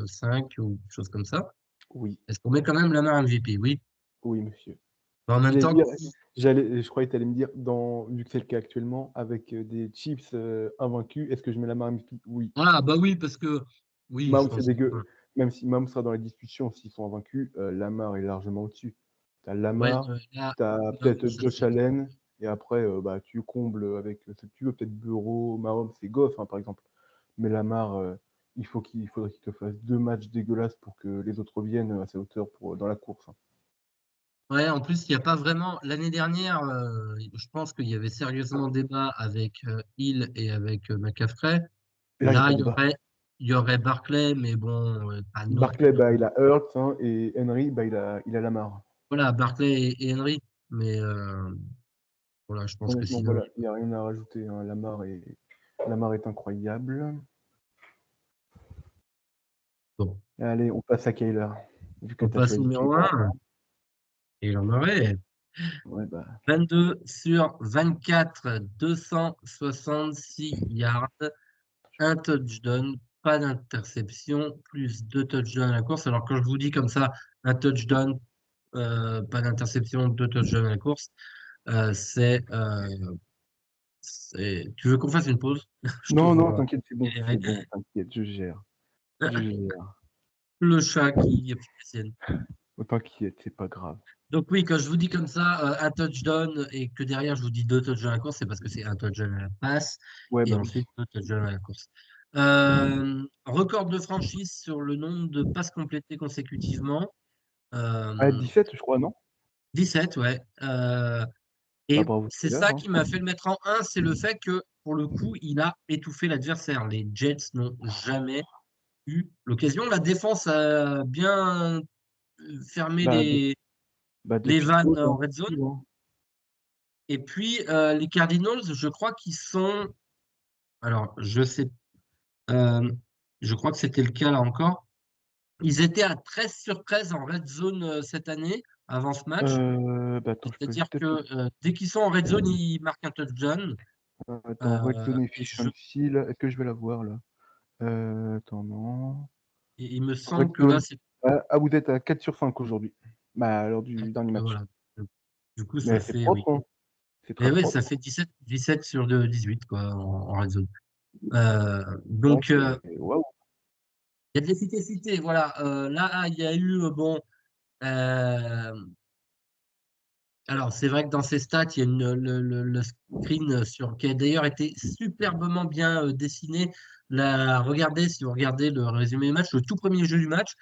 5 ou quelque chose comme ça? oui, Est-ce qu'on met quand même Lamar MVP? Oui. oui, monsieur. En même J'allais temps, dire, je croyais que tu allais me dire, vu que c'est le cas actuellement, avec des Chiefs invaincus, est-ce que je mets Lamar MVP? Oui. ah bah oui, parce que oui, je Mahomes, c'est pense. dégueu. Même si Mahomes sera dans les discussions s'ils sont invaincus, Lamar est largement au-dessus. Tu as Ouais, Lamar, là, tu as là, peut-être je Josh sais. Allen, et après, bah, tu combles avec ce que tu veux, peut-être Burrow, Mahomes et Goff, hein, par exemple. Mais Lamar, il faudrait qu'il te fasse 2 matchs dégueulasses pour que les autres reviennent à sa hauteur dans la course, hein. Ouais, en plus, il n'y a pas vraiment. L'année dernière, je pense qu'il y avait sérieusement débat avec Hill et avec McCaffrey. Et là, il n'y a Là, pas de débat. il y aurait Barclay, mais bon, pas non Barclay, plus. bah, il a Hurts, hein, et Henry, bah, il a Lamar. Voilà, Barclay et Henry. Mais voilà, je pense que Honnêtement, sinon. voilà, il n'y a rien à rajouter, hein. Lamar est incroyable. Bon, Allez, on passe à Kyler, vu que on tu as passe choisi numéro Kyler. 1. Et il en aurait Ouais, bah, 22 sur 24, 266 yards, un touchdown, pas d'interception, plus 2 touchdowns à la course. Alors, quand je vous dis comme ça, un touchdown, pas d'interception, 2 touchdowns à la course, euh, c'est, euh, Tu veux qu'on fasse une pause? Je te non, non, vois t'inquiète, galérer. t'inquiète, je gère. Je gère. Le chat qui fait la sienne. Oh, t'inquiète, c'est pas grave. Donc oui, quand je vous dis comme ça, un touchdown et que derrière je vous dis 2 touchdowns à la course, c'est parce que c'est un touchdown à la passe Ouais, et bah oui. ensuite 2 touchdowns à la course. Record de franchise sur le nombre de passes complétées consécutivement. Ah, Euh, 17, je crois, non? 17, ouais. Bah, Et bravo c'est Kyler, ça hein. qui m'a fait le mettre en 1, c'est le fait que pour le coup, il a étouffé l'adversaire. Les Jets n'ont jamais eu l'occasion. La défense a bien fermé Bah, les depuis vannes Claude, en hein, red c'est zone. tout, hein. Et puis, les Cardinals, je crois qu'ils sont. Alors, euh, je crois que c'était le cas là encore. Ils étaient à 13 sur 13 en red zone cette année, avant ce match. Bah, attends, je peux C'est-à-dire peut-être que dès qu'ils sont en red zone, ils marquent un touchdown. attends, Red Euh, Zone et, je, Efficiency, là, est-ce que je vais la voir, là? Attends, non. et il me Red semble que là, Zone. c'est. Ah, vous êtes à 4 sur 5 aujourd'hui. Bah, lors du dernier match. Voilà. Du coup, ça Mais c'est fait, oui. propre, hein. C'est Mais très oui, ça propre. fait 17 sur 18 quoi, en red zone. Ouais, Donc, c'est waouh. il y a de l'efficacité. Voilà. Là, il y a eu, bon. euh, Alors, c'est vrai que dans ces stats, il y a le screen qui a d'ailleurs été superbement bien dessiné. Regardez, si vous regardez le résumé du match, le tout premier jeu du match,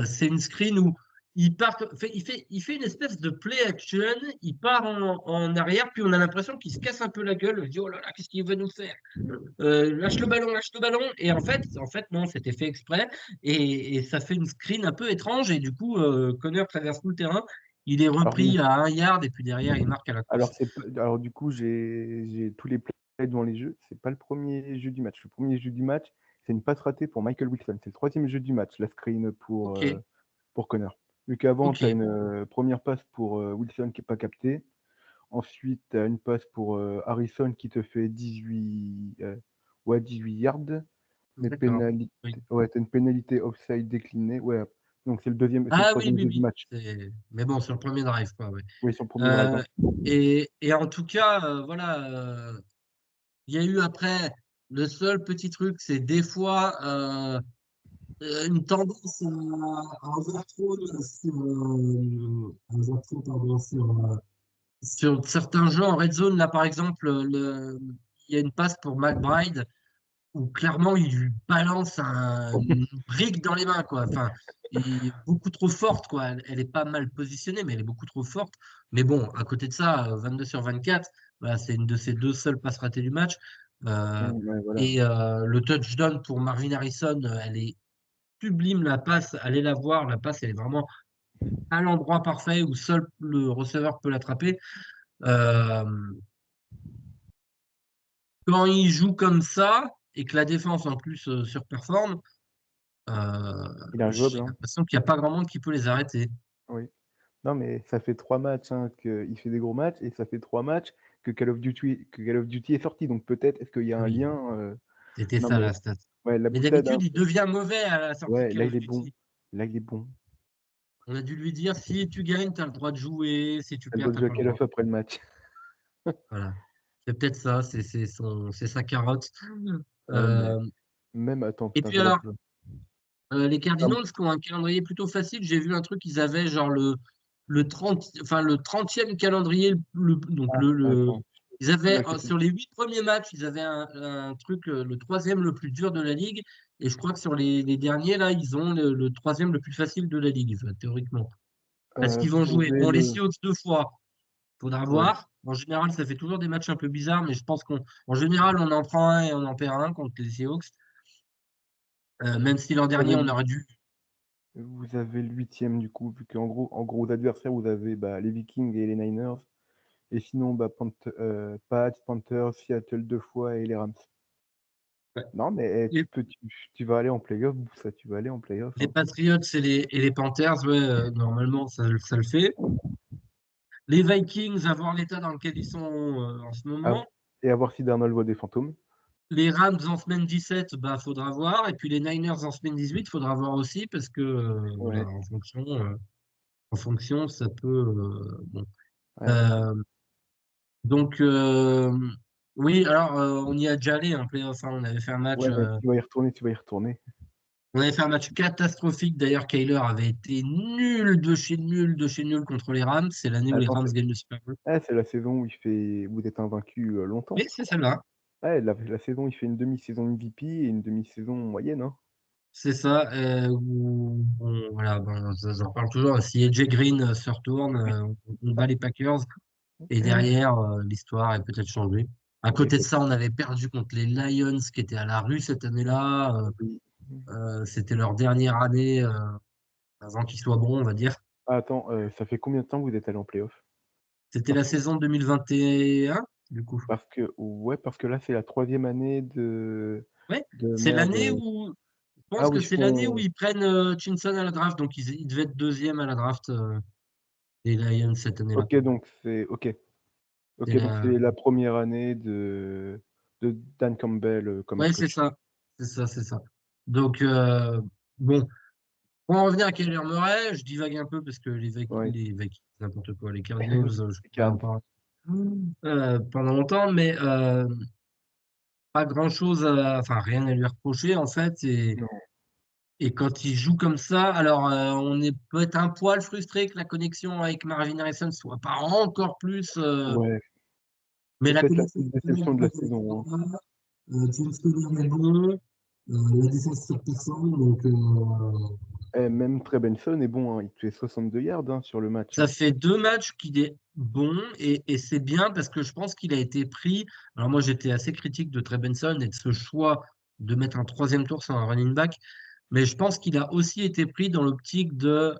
c'est une screen où il fait une espèce de play action, il part en arrière, puis on a l'impression qu'il se casse un peu la gueule. On se dit, oh là là, qu'est-ce qu'il veut nous faire? Lâche le ballon. Et en fait, non, c'était fait exprès. Et ça fait une screen un peu étrange. Et du coup, Connor traverse tout le terrain. Il est Alors, repris à 1 yard et puis derrière, il marque à la course. alors du coup, j'ai tous les plays devant les jeux. C'est pas le premier jeu du match. Le premier jeu du match, c'est une passe ratée pour Michael Wilson. C'est le troisième jeu du match, la screen Ok, pour Connor. Vu qu'avant, ok. tu as une première passe pour Wilson qui n'est pas captée. Ensuite, tu as une passe pour Harrison qui te fait 18 yards. Mais D'accord. Oui. ouais, tu as une pénalité offside déclinée. Ouais, Donc c'est le Ah oui, troisième oui, jeu du oui. match. Mais bon, sur le premier drive, quoi, ouais. Oui, sur le premier drive, Euh, hein. et en tout cas, voilà, il y a eu après, le seul petit truc, c'est des fois une tendance à avoir trop pardon, sur certains jeux en red zone. Là, par exemple, il y a une passe pour McBride où clairement il lui balance une brique dans les mains, quoi. Enfin, beaucoup trop forte, quoi. Elle est pas mal positionnée, mais elle est beaucoup trop forte. Mais bon, à côté de ça, 22 sur 24, voilà, c'est une de ses deux seules passes ratées du match. Euh, Ouais, voilà. et le touchdown pour Marvin Harrison, elle est sublime, la passe. Allez la voir, la passe, elle est vraiment à l'endroit parfait où seul le receveur peut l'attraper. Euh, Quand il joue comme ça et que la défense en plus surperforme, Il est injouable, j'ai hein. l'impression qu'il n'y a pas grand monde qui peut les arrêter. Oui. Non, mais ça fait 3 matchs, hein, qu'il fait des gros matchs et ça fait 3 matchs que Call of Duty est sorti. Donc peut-être, est-ce qu'il y a un Oui, lien c'était Non, ça mais la stat. ouais, la Mais boutade, hein. d'habitude, il devient mauvais à la sortie de Ouais, là, Call il of est bon. Duty. Là, il est bon. On a dû lui dire si tu gagnes, tu as le droit de jouer, si tu Elle perds, doit tu n'as jouer à pas le Call droit. of après le match. Voilà. C'est peut-être ça, c'est sa carotte. Ouais, mais Euh, même, attends, et putain, puis je alors, regarde. les Ah, Cardinals qui ont un calendrier plutôt facile, j'ai vu un truc, ils avaient genre le 30, enfin, le 30e calendrier, donc attends, ils avaient, là, je sais. sur les 8 premiers matchs, ils avaient un truc, le troisième le plus dur de la ligue, et je crois que sur les derniers, là, ils ont le troisième le plus facile de la ligue, enfin, théoriquement. Parce qu'ils vont Vous jouer, avez bon, les le. Seahawks deux fois, faudra Ouais. voir. En général, ça fait toujours des matchs un peu bizarres, mais je pense qu'en général, on en prend un et on en perd un contre les Seahawks. Même si l'an Vous avez dernier, on le, aurait dû. vous avez le 8e, du coup, vu qu'en gros, adversaires, vous avez bah, les Vikings et les Niners. Et sinon, bah, Pats, Panthers, Seattle 2 fois et les Rams. Non, mais tu vas aller en playoff, ça, tu vas aller en playoff, Les hein. Patriots et les Panthers, ouais, normalement, ça le fait. Les Vikings, à voir l'état dans lequel ils sont en ce Ah, moment. et à voir si Darnold voit des fantômes. Les Rams en semaine 17, bah, faudra voir. Et puis les Niners en semaine 18, faudra voir aussi, parce que voilà, Ouais, en fonction, ça peut. Bon. ouais. Euh, donc, oui, alors, on y a déjà allé, un playoff, hein. Ouais, mais tu vas y retourner, tu vas y retourner. On avait fait un match catastrophique. D'ailleurs, Kyler avait été nul de chez nul de chez nul contre les Rams. C'est l'année où les Attends, Rams gagnent le Super Bowl. c'est la saison où vous êtes invaincu Oui, longtemps. c'est celle-là. Ouais, la saison, il fait une demi-saison MVP et une demi-saison moyenne, hein. C'est ça. Voilà, ben, j'en parle toujours. Si AJ Green se retourne, on bat les Packers. Et derrière, l'histoire est peut-être changée. À Et côté de ça, on avait perdu contre les Lions qui étaient à la rue cette année-là. oui. C'était leur dernière année avant qu'ils soient bons, on va dire. Ah, attends, ça fait combien de temps que vous êtes allé en playoff? C'était la Parce que, saison 2021, du coup. parce que là, c'est la 3e année Ouais, de c'est merde. l'année où je Ah pense oui, que ils c'est l'année où font. ils prennent Chinson à la draft, donc ils devaient être deuxième à la draft les Lions cette année-là. Ok, donc c'est. Ok. C'est Ok, donc la- c'est la première année de Dan Campbell comme head Ouais, c'est coach. ça, c'est ça, c'est ça. Donc bon, pour en revenir à Kyler Murray, je divague un peu parce que Ouais. les Vikings, n'importe quoi, les Cardinals, je Les pourrais en Cards. parler pendant longtemps, mais pas grand-chose, enfin rien à lui reprocher en fait. Non. Et quand il joue comme ça, alors on est peut-être un poil frustré que la connexion avec Marvin Harrison soit pas encore plus. Ouais. Mais C'est la peut-être la connexion petite déception de la saison, hein. James Conner est bon, la défense sur personne, donc Même Trey Benson est bon, hein. Il fait 62 yards, hein, sur le match, ça hein. fait 2 matchs qu'il est bon et c'est bien parce que je pense qu'il a été pris. Alors moi j'étais assez critique de Trey Benson et de ce choix de mettre un troisième tour sur un running back. Mais je pense qu'il a aussi été pris dans l'optique de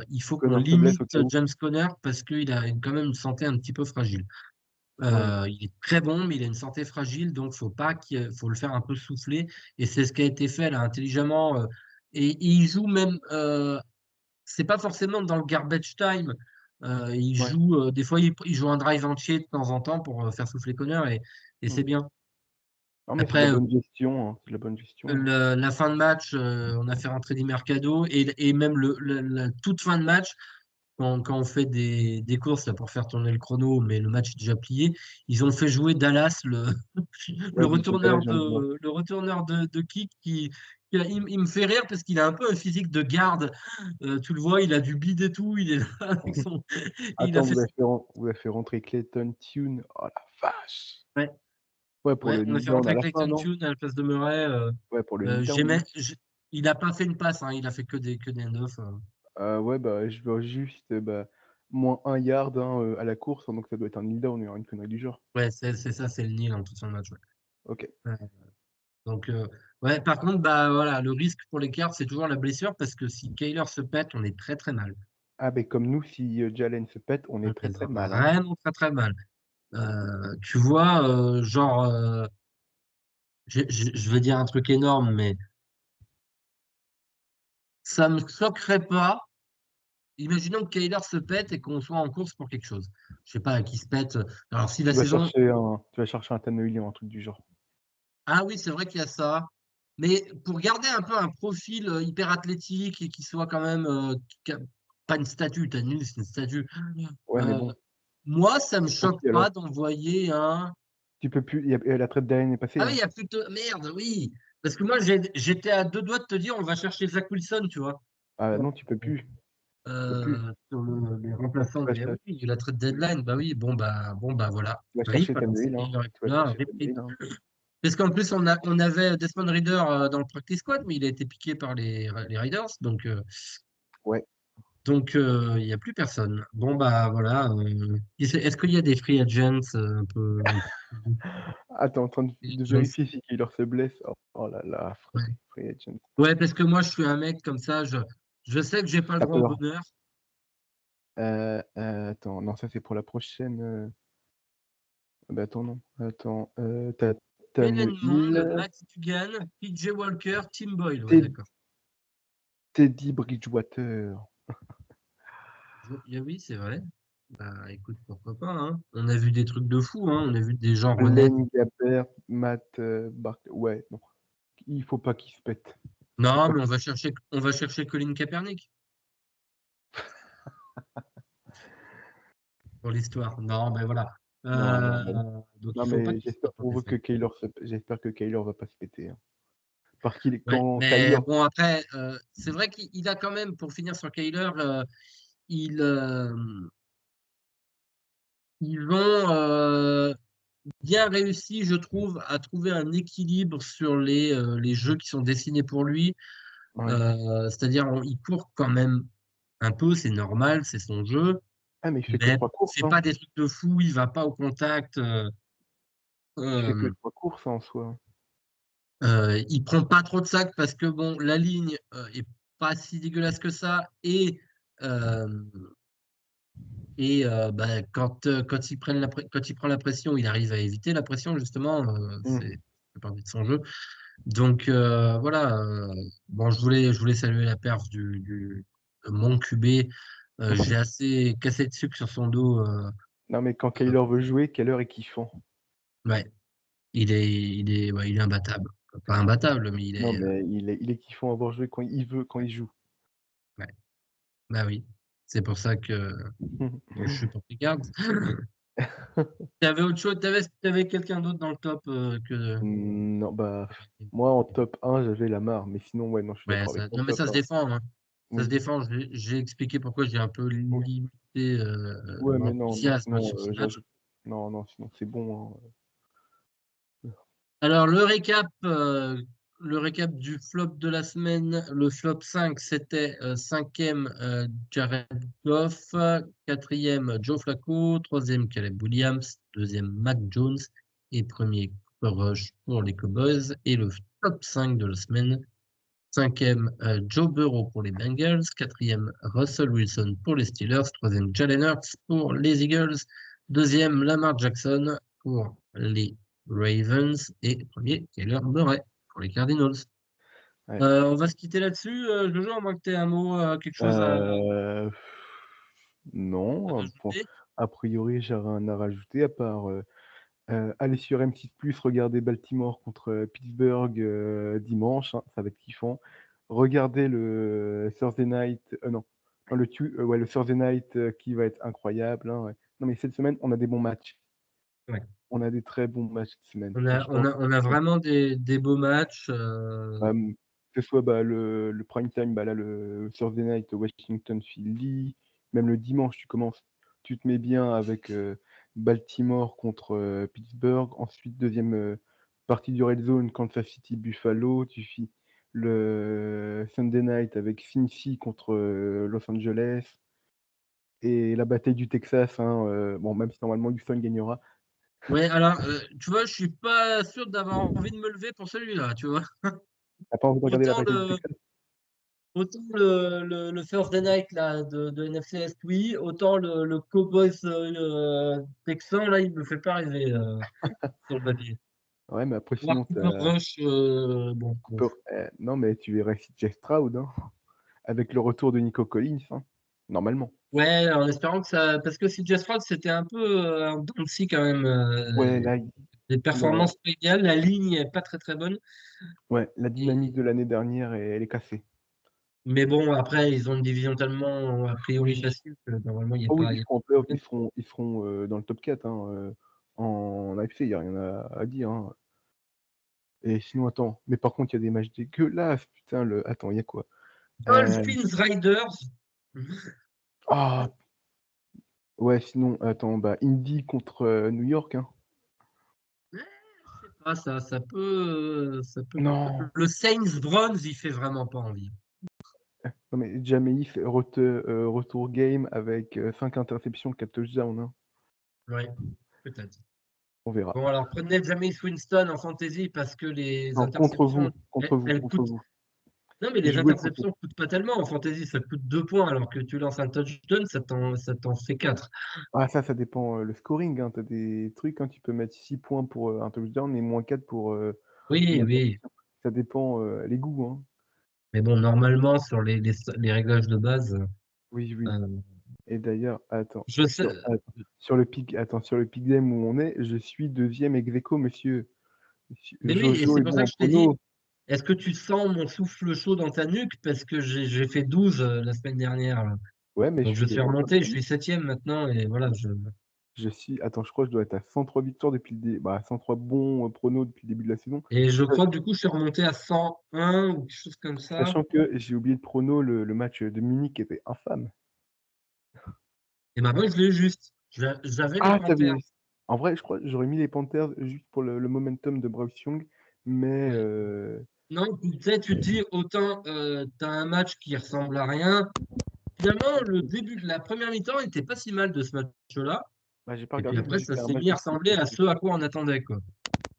il faut qu'on Conner se blesse limite au cas où. James Conner parce qu'il a quand même une santé un petit peu fragile. Ouais. Il est très bon, mais il a une santé fragile, donc faut le faire un peu souffler. Et c'est ce qui a été fait là intelligemment. Et il joue même, c'est pas forcément dans le garbage time. Il Ouais. joue, des fois, il joue un drive entier de temps en temps pour faire souffler Conner et c'est Mm. bien. Non, mais c'est de la Après, bonne gestion, hein. C'est de la bonne gestion. la fin de match, on a fait rentrer Di Mercado et même la toute fin de match, quand on fait des courses là, pour faire tourner le chrono, mais le match est déjà plié, ils ont fait jouer Dallas, Ouais, Jason Dallas, j'aime bien. le retourneur de kick il me fait rire parce qu'il a un peu un physique de garde. Tu le vois, il a du bide et tout, il est là avec et il a Attends, fait. vous avez fait rentrer Clayton Tune. Oh la vache! Ouais, Ouais, pour ouais, le on a fait knee-down à rentrer la fin, Clayton non? Tune à la place de Murray. Ouais, pour le Euh, knee-down, j'aimais, non? il n'a pas fait une passe, hein, il a fait que des end-off. Ouais, bah, je vois juste, bah, moins 1 yard, hein, à la course, donc ça doit être un kneel-down ou une connerie du genre. Ouais, c'est ça, c'est le nil en tout son match. Ouais. OK. Ouais. Donc, ouais, par contre, bah voilà, le risque pour les Cards, c'est toujours la blessure parce que si Kyler se pète, on est très très mal. Ah, beh, comme nous, si, Jalen se pète, on On est très, est très mal, hein. vraiment très très mal. Tu vois, genre, je vais dire un truc énorme, mais ça me choquerait pas. Imaginons que Kyler se pète et qu'on soit en course pour quelque chose. Je sais pas, qui se pète. Alors, si la saison. Tu vas chercher un Tannehill ou un truc du genre. Ah oui, c'est vrai qu'il y a ça. Mais pour garder un peu un profil hyper athlétique et qui soit quand même pas une statue, t'as nul, c'est une statue. Ouais, mais Euh, bon, Moi, ça me c'est choque tranquille pas alors. d'envoyer un. Tu peux plus, la trade deadline est passée, Ah oui, hein. il y a plutôt. Merde, oui. Parce que moi, j'étais à deux doigts de te dire, on va chercher Zach Wilson, tu vois. Ah non, tu peux plus, tu peux plus. Sur les remplaçants. Tu vas Mais cher oui, la trade deadline, bah oui, bon, bah voilà. tu vas RIP, chercher alors c'est Tannehill, hein. Kyler et Tu vas là, chercher RIP, RIP. Tannehill, hein. Parce qu'en plus, on avait Desmond Reader dans le practice squad, mais il a été piqué par les Raiders. Ouais. Il n'y a plus personne. Bon, bah voilà. Est-ce qu'il y a des free agents un peu. Ah, tu es en train Free de agents. vérifier si Kyler se blesse? Oh là là, Ouais. free agent. Ouais, parce que moi, je suis un mec comme ça. Je sais que j'ai pas le Tu grand peur? bonheur. Attends, non, ça c'est pour la prochaine, bah, attends, non. Attends, tu as Kellen Mond, Tannehill, Max Dugan, PJ Walker, Tim Boyle. Ouais, Ted d'accord. Teddy Bridgewater, Oui, c'est vrai. Bah écoute, pourquoi pas, hein. On a vu des trucs de fou, hein. On a vu des gens renaître. Blaine Gabbert, Matt, Barkley. Ouais, non, il faut pas qu'il se pète. Faut Non, pas mais qu'il on va chercher Colin Kaepernick pour l'histoire. Non, mais voilà. non, non, mais Donc non, il faut pas mais qu'il se j'espère pour vous que Kyler j'espère que Kyler va pas se péter, hein. Parce qu'il est Ouais, quand mais Kyler bon, après, c'est vrai qu'il a quand même, pour finir sur Kyler, ils, euh, ils ont bien réussi, je trouve, à trouver un équilibre sur les jeux qui sont dessinés pour lui. ouais. C'est-à-dire, il court quand même un peu, c'est normal, c'est son jeu, Ah, mais il fait que mais 3 courses, c'est hein. pas des trucs de fou, il va pas au contact. Il fait que Euh, 3 courses, hein, en soi. il prend pas trop de sacs parce que bon, la ligne est pas si dégueulasse que ça euh, bah, quand il prend la pression, il arrive à éviter la pression justement. Mmh. C'est fait partie de son jeu. Donc voilà. Bon, je voulais saluer la perf de mon QB. J'ai assez cassé de sucre sur son dos. Non, mais quand Euh, Kyler veut jouer, Kyler est kiffant. ouais, ouais, il est imbattable. Pas imbattable, mais il Non, est. mais il est kiffant à voir jouer quand il veut, quand il joue. Ouais, bah oui. C'est pour ça que je suis pour Picard. T'avais autre chose, t'avais quelqu'un d'autre dans le top que. Non, bah, moi en top 1, j'avais Lamar, mais sinon, ouais, non, je suis Ouais, d'accord avec ton non, mais top, ça se hein. défend, hein. Ça se Oui. défend. J'ai expliqué pourquoi j'ai un peu Oui. limité Ouais, mais non, non, l'enthousiasme sinon, sur ce match. non, non, sinon c'est bon, hein. Alors, le récap du flop de la semaine. Le flop 5 c'était cinquième Jared Goff, quatrième Joe Flacco, troisième Caleb Williams, deuxième Mac Jones et premier Cooper Rush pour les Cowboys. Et le top 5 de la semaine. Cinquième, Joe Burrow pour les Bengals. Quatrième, Russell Wilson pour les Steelers. Troisième, Jalen Hurts pour les Eagles. Deuxième, Lamar Jackson pour les Ravens. Et premier, Kyler Murray pour les Cardinals. Ouais. On va se quitter là-dessus. Jojo, à moins que tu aies un mot, quelque chose à Heu, non, pour rajouter. a priori, j'ai rien à rajouter à part, Allez sur M6+, regardez Baltimore contre Pittsburgh dimanche, hein, ça va être kiffant. Regardez le Thursday Night, non, le Thursday Night qui va être incroyable, hein, ouais. Non, mais cette semaine, on a des bons matchs. Ouais. On a des très bons matchs cette semaine, On a, franchement. on a vraiment des beaux matchs. Que ce soit le prime time, là, le Thursday Night Washington Philly, même le dimanche, tu te mets bien avec Baltimore contre Pittsburgh. Ensuite, deuxième partie du Red Zone, Kansas City Buffalo. Tu fais le Sunday Night avec Cincy contre Los Angeles. Et la bataille du Texas, hein, bon, même si normalement Houston gagnera. Ouais, alors, tu vois, je suis pas sûr d'avoir envie de me lever pour celui-là, tu vois. T'as pas envie de regarder la Autant bataille du le, Texas? autant le Thursday Night là, de NFC Est, oui. Autant le Cowboys Texan, là, il me fait pas rêver sur le papier. Ouais, mais après, Voir sinon, Cooper Rush, bon. non, mais tu verrais CJ Stroud, hein, avec le retour de Nico Collins, hein, normalement. Ouais, en espérant que ça. Parce que CJ Stroud, c'était un peu en dents de scie quand même. Ouais, là, Les la, performances pas idéales, la ligne est pas très très bonne. ouais, la Et- dynamique de l'année dernière, elle est cassée. mais bon, après, ils ont une division tellement a priori Oui. facile que normalement, il n'y a Oh oui, pas. ils seront en playoff, ils seront dans le top 4, hein, en AFC, il n'y a rien à dire, hein. Et sinon, attends, mais par contre, il y a des matchs dégueulasses, putain, attends, il y a quoi? Euh, Dolphins Riders. Ah, ouais, sinon, attends, Indy contre New York, hein. Ah, ça peut. Non, Le Saints Browns, il fait vraiment pas envie. non mais Jameis, retour game avec 5 interceptions, 4 touchdowns, hein. Ouais, peut-être. On verra. Bon, alors prenez Jameis Winston en fantasy parce que les Non, contre vous, interceptions, contre vous, elles contre coûtent. vous. Non, mais les Jouez contre vous. interceptions coûtent pas tellement en fantasy. Ça coûte 2 points alors que tu lances un touchdown, ça t'en fait 4. Ah, ça dépend le scoring, hein. Tu as des trucs, hein, tu peux mettre 6 points pour un touchdown et moins 4 pour une Oui, oui. interception. Ça dépend les goûts, hein. Mais bon, normalement, sur les réglages de base, Oui, oui. euh, Et d'ailleurs, attends, je sais. sur le pick game où on est, je suis deuxième ex aequo, monsieur. Mais oui, et Jojo c'est est pour ça bon que en je t'ai dit, prono. est-ce que tu sens mon souffle chaud dans ta nuque? Parce que j'ai fait 12 la semaine dernière, là. Ouais, mais je Donc je suis suis devant toi remonté, je aussi. suis septième maintenant, et voilà, Attends, je crois que je dois être à 103 victoires depuis 103 bons pronos depuis le début de la saison. et je crois que du coup, je suis remonté à 101 ou quelque chose comme ça. Sachant que j'ai oublié de prono le match de Munich qui était infâme. Et maintenant, je l'ai eu juste. J'avais les Ah, Panthers. en vrai, je crois que j'aurais mis les Panthers juste pour le momentum de Bryce Young, mais Ouais. Non, tu sais, tu te dis, autant tu as un match qui ressemble à rien. Finalement, le début de la première mi-temps n'était pas si mal de ce match-là. j'ai pas Et puis regardé, mais après, j'ai ça fait un s'est match mis à de ressembler à ce à quoi on attendait, quoi.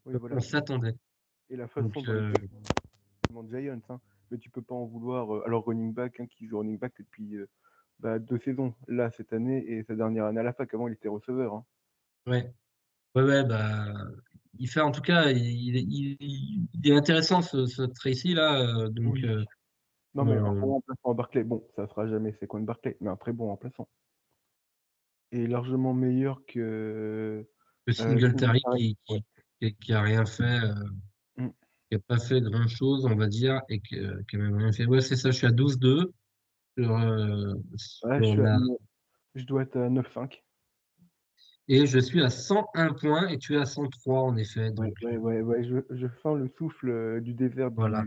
oui, On voilà. s'attendait. Et la Donc, façon dont ils également Giants, hein, mais tu peux pas en vouloir alors running back, hein, qui joue running back depuis 2 saisons, là, cette année et sa dernière année à la fac. Avant, il était receveur, hein. ouais. Ouais, ouais, bah, il fait en tout cas, il est intéressant ce Tracy là. Donc, Oui. Non, mais un on- bon remplaçant à Barclay. Bon, ça sera jamais Saquon Barclay, mais un très bon remplaçant. Et largement meilleur que le Singletary Singletary. Ouais. qui a rien fait, Mm. qui a pas fait grand-chose, on va dire, et qui a même rien fait. Ouais, c'est ça, je suis à 12-2 Ouais, sur la. je dois être à 9-5. Et je suis à 101 points et tu es à 103 en effet. Ouais, Donc, ouais, ouais, ouais, je sens le souffle du désert voilà.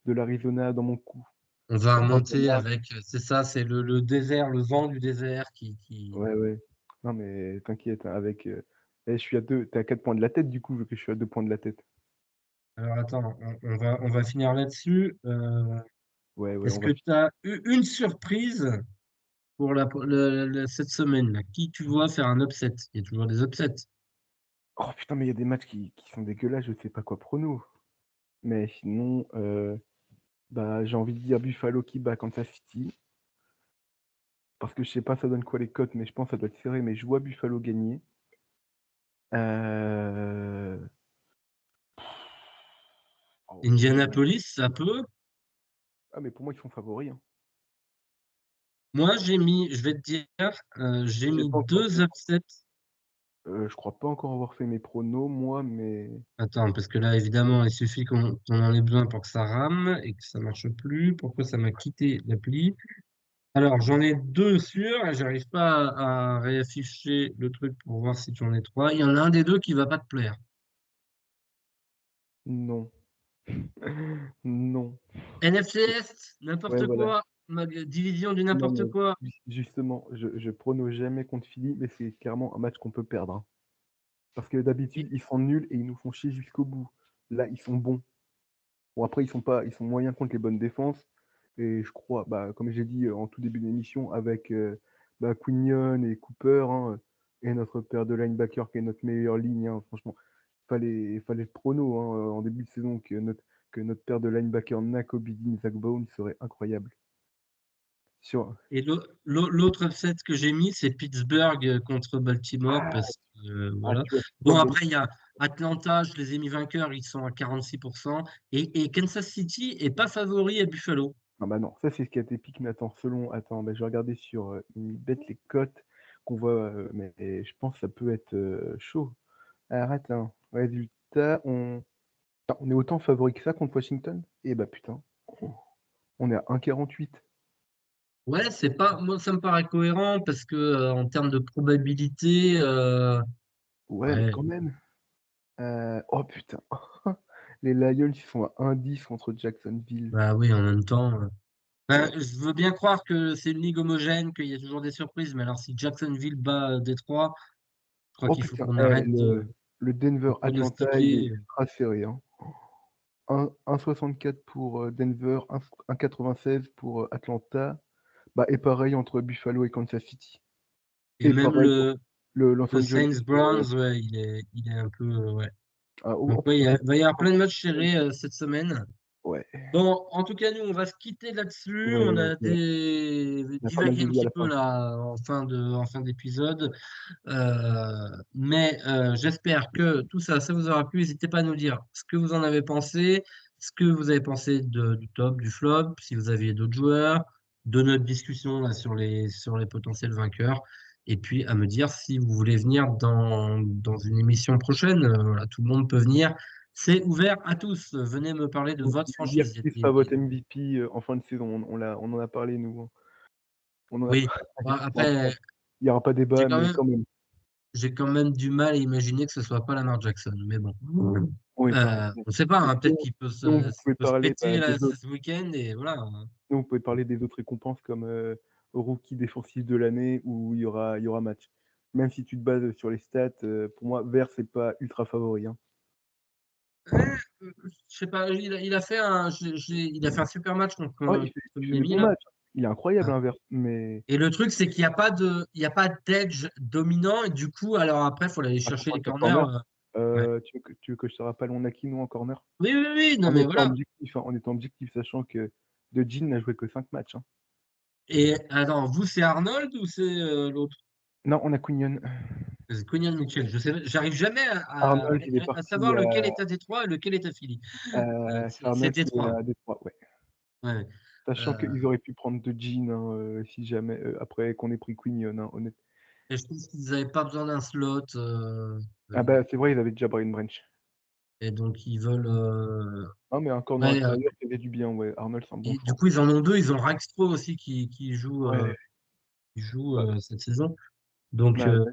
de l'Arizona dans mon cou. On va remonter Arizona. avec, c'est ça, c'est le désert, le vent du désert qui. Ouais, ouais. Non, mais t'inquiète, hein, je suis à 2, t'es à 4 points de la tête, du coup, vu que je suis à 2 points de la tête. Alors attends, on va finir là-dessus. Ouais, ouais, Est-ce on que va. tu as eu une surprise pour cette semaine-là? Qui tu vois faire un upset? Il y a toujours des upsets. Oh putain, mais il y a des matchs qui sont dégueulasses, je sais pas quoi prono. Mais sinon, j'ai envie de dire Buffalo qui bat Kansas City. Parce que je sais pas ça donne quoi les cotes, mais je pense que ça doit être serré, mais je vois Buffalo gagner. Euh... Oh, Indianapolis, ça peut. ah, mais pour moi, ils sont favoris, hein. Moi, je vais te dire, j'ai J'ai mis pas encore deux vu. upsets. Je crois pas encore avoir fait mes pronos, moi, mais Attends, parce que là, évidemment, il suffit qu'on en ait besoin pour que ça rame et que ça marche plus. Pourquoi ça m'a quitté l'appli? Alors, j'en ai deux sûrs et j'arrive pas à réafficher le truc pour voir si tu en es trois. Il y en a un des deux qui va pas te plaire. non. Non. NFC Est, Ouais, n'importe voilà. quoi. Division du Non, n'importe mais quoi. justement, je prono jamais contre Philly, mais c'est clairement un match qu'on peut perdre, hein. Parce que d'habitude, ils sont nuls et ils nous font chier jusqu'au bout. Là, ils sont bons. Bon, après, ils sont moyens contre les bonnes défenses. Et je crois, bah, comme j'ai dit en tout début d'émission, avec Quinion et Cooper, hein, et notre paire de linebacker qui est notre meilleure ligne, hein, franchement, fallait le prono, hein, en début de saison que notre paire de linebacker Nakobe Dean, Zach Bone serait incroyable. Sur... Et l'autre upset que j'ai mis, c'est Pittsburgh contre Baltimore, Ah, parce que voilà. tu as Bon, spoil le après, il y a Atlanta, je les ai mis vainqueurs, ils sont à 46%. Et Kansas City est pas favori à Buffalo. Ah bah non, ça c'est ce qui a été pique, mais attends, bah, je vais regarder sur Unibet les cotes qu'on voit, mais je pense que ça peut être chaud. Arrête, hein. Résultat, Putain, on est autant favori que ça contre Washington? Eh bah putain, on est à 1,48. Ouais, c'est pas, moi, ça me paraît cohérent parce que en termes de probabilité, Ouais, mais ouais, quand même. Oh putain, les Lions ils sont à 1,10 contre Jacksonville. bah oui, en même temps. Ouais. Je veux bien croire que c'est une ligue homogène, qu'il y a toujours des surprises, mais alors si Jacksonville bat Détroit, je crois Oh qu'il faut putain, qu'on arrête le de Denver-Atlanta, il est pronostiquer. ultra serré, hein. 1,64 pour Denver, 1,96 pour Atlanta. Bah, et pareil entre Buffalo et Kansas City. Et Et même pareil pour le Los le Angeles. Saints Browns, ouais, il est un peu, ouais. Oh Donc, ouais, putain, va y avoir plein de matchs serrés cette semaine. ouais, Bon, en tout cas, nous, on va se quitter là-dessus. On ouais, a ouais. On a pas mal divagué un dévié à petit la peu fin. là en fin d'épisode. Mais j'espère que tout ça, ça vous aura plu. N'hésitez pas à nous dire ce que vous en avez pensé, ce que vous avez pensé du top, du flop, si vous aviez d'autres joueurs, de notre discussion là, sur les potentiels vainqueurs. Et puis à me dire si vous voulez venir dans une émission prochaine. Voilà, tout le monde peut venir. C'est ouvert à tous. Venez me parler de Donc, votre dire franchise. qui sera votre MVP en fin de saison. On en a parlé, nous, hein. On en a Oui, parlé. bah, Bon, après, il n'y aura pas j'ai débat, quand mais même, quand même. j'ai quand même du mal à imaginer que ce soit pas Lamar Jackson. Mais bon. Oui, enfin, On ne sait pas, hein, peut-être sinon, qu'il sinon, vous il pouvez peut se parler péter là, des autres. ce week-end et voilà, hein. Sinon, vous pouvez parler des autres récompenses comme rookie défensif de l'année où il y aura match. Même si tu te bases sur les stats, pour moi, Vert, c'est pas ultra favori, hein. Je sais pas, il a fait un super match Ouais, contre il fait des Miami bons là. matchs. Il est incroyable, Hein. hein, Vert. Mais Et le truc, c'est qu'il n'y a pas il y a pas d'edge dominant et du coup, alors après, il faut aller chercher les à corners. corner, Ouais. tu veux que je te rappelle mon acquis, nous, en corner? Oui, oui, oui, non En mais étant voilà. objectif, hein, en étant objectif, sachant que De Jean n'a joué que 5 matchs, hein. Et attends, vous, c'est Arnold ou c'est l'autre? Non, on a Quinion. C'est Quinion Mitchell. Je sais, j'arrive jamais Arnold, il est à parti savoir lequel est à Détroit et lequel est à Philly. c'est C'est Arnold qui est Détroit. à Détroit, ouais. Ouais. Sachant Euh, qu'ils auraient pu prendre De Jean, hein, si jamais, après qu'on ait pris Quinion, hein, et je pense qu'ils n'avaient pas besoin d'un slot. Ah bah, c'est vrai, ils avaient déjà Brian Branch. Et donc, ils veulent. Ah, mais un corner Ouais, intérieur qui avait du bien, ouais. Arnold, c'est un bon du choix. coup, ils en ont deux. Ils ont Rackstro aussi Ouais, qui joue bah, cette saison. Donc, bah, ouais.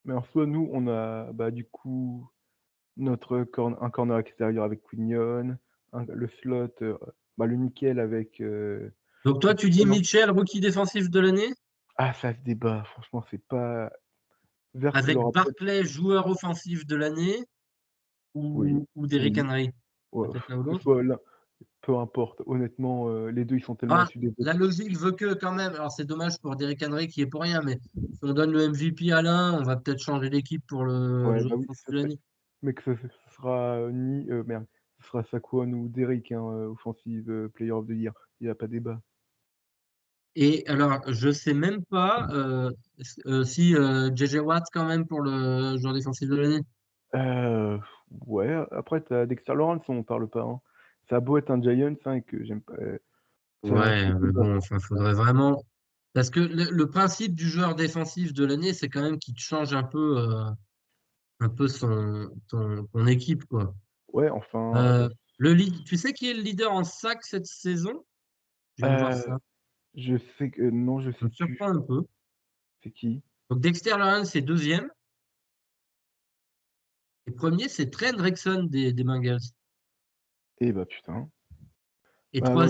Mais en soi, nous, on a, bah, du coup, un corner extérieur avec Quinion, le slot, bah, le nickel avec toi, tu dis Mitchell, hein. Mitchell, rookie défensif de l'année, Ah, ça se débat, franchement, c'est pas. Vert avec l'aura peut-être. Barclay, joueur offensif de l'année, Oui, ou Derrick oui. Henry. Ouais, Peut-être l'un ou que ce l'autre. soit l'un, peu importe. Honnêtement, les deux, ils sont tellement Ah, au-dessus des autres. la logique veut que, quand même. Alors, c'est dommage pour Derrick Henry qui est pour rien, mais si on donne le MVP à l'un, on va peut-être changer d'équipe pour le Ouais, joueur bah oui, offensif de l'année. mais que ce sera ni. Merde, ce sera Saquon ou Derrick, hein, offensive player of the year. Il n'y a pas débat. Et alors, je sais même pas si JJ Watt quand même pour le joueur défensif de l'année. Euh, ouais, après, t'as Dexter Lawrence, on parle pas, hein. Ça a beau être un Giants, hein, et que j'aime pas. Ça, Ouais, c'est mais débat, bon, ça. enfin, faudrait vraiment. Parce que le principe du joueur défensif de l'année, c'est quand même qu'il te change un peu ton équipe, quoi. Ouais, enfin, Euh, tu sais qui est le leader en sac cette saison? Je viens de voir euh, ça. je sais que non, je Ça sais me plus. surprend un peu. C'est qui? Donc Dexter Lawrence, c'est deuxième. Et premier, c'est Trey Hendrickson des Bengals. Eh bah putain. Et Ah non,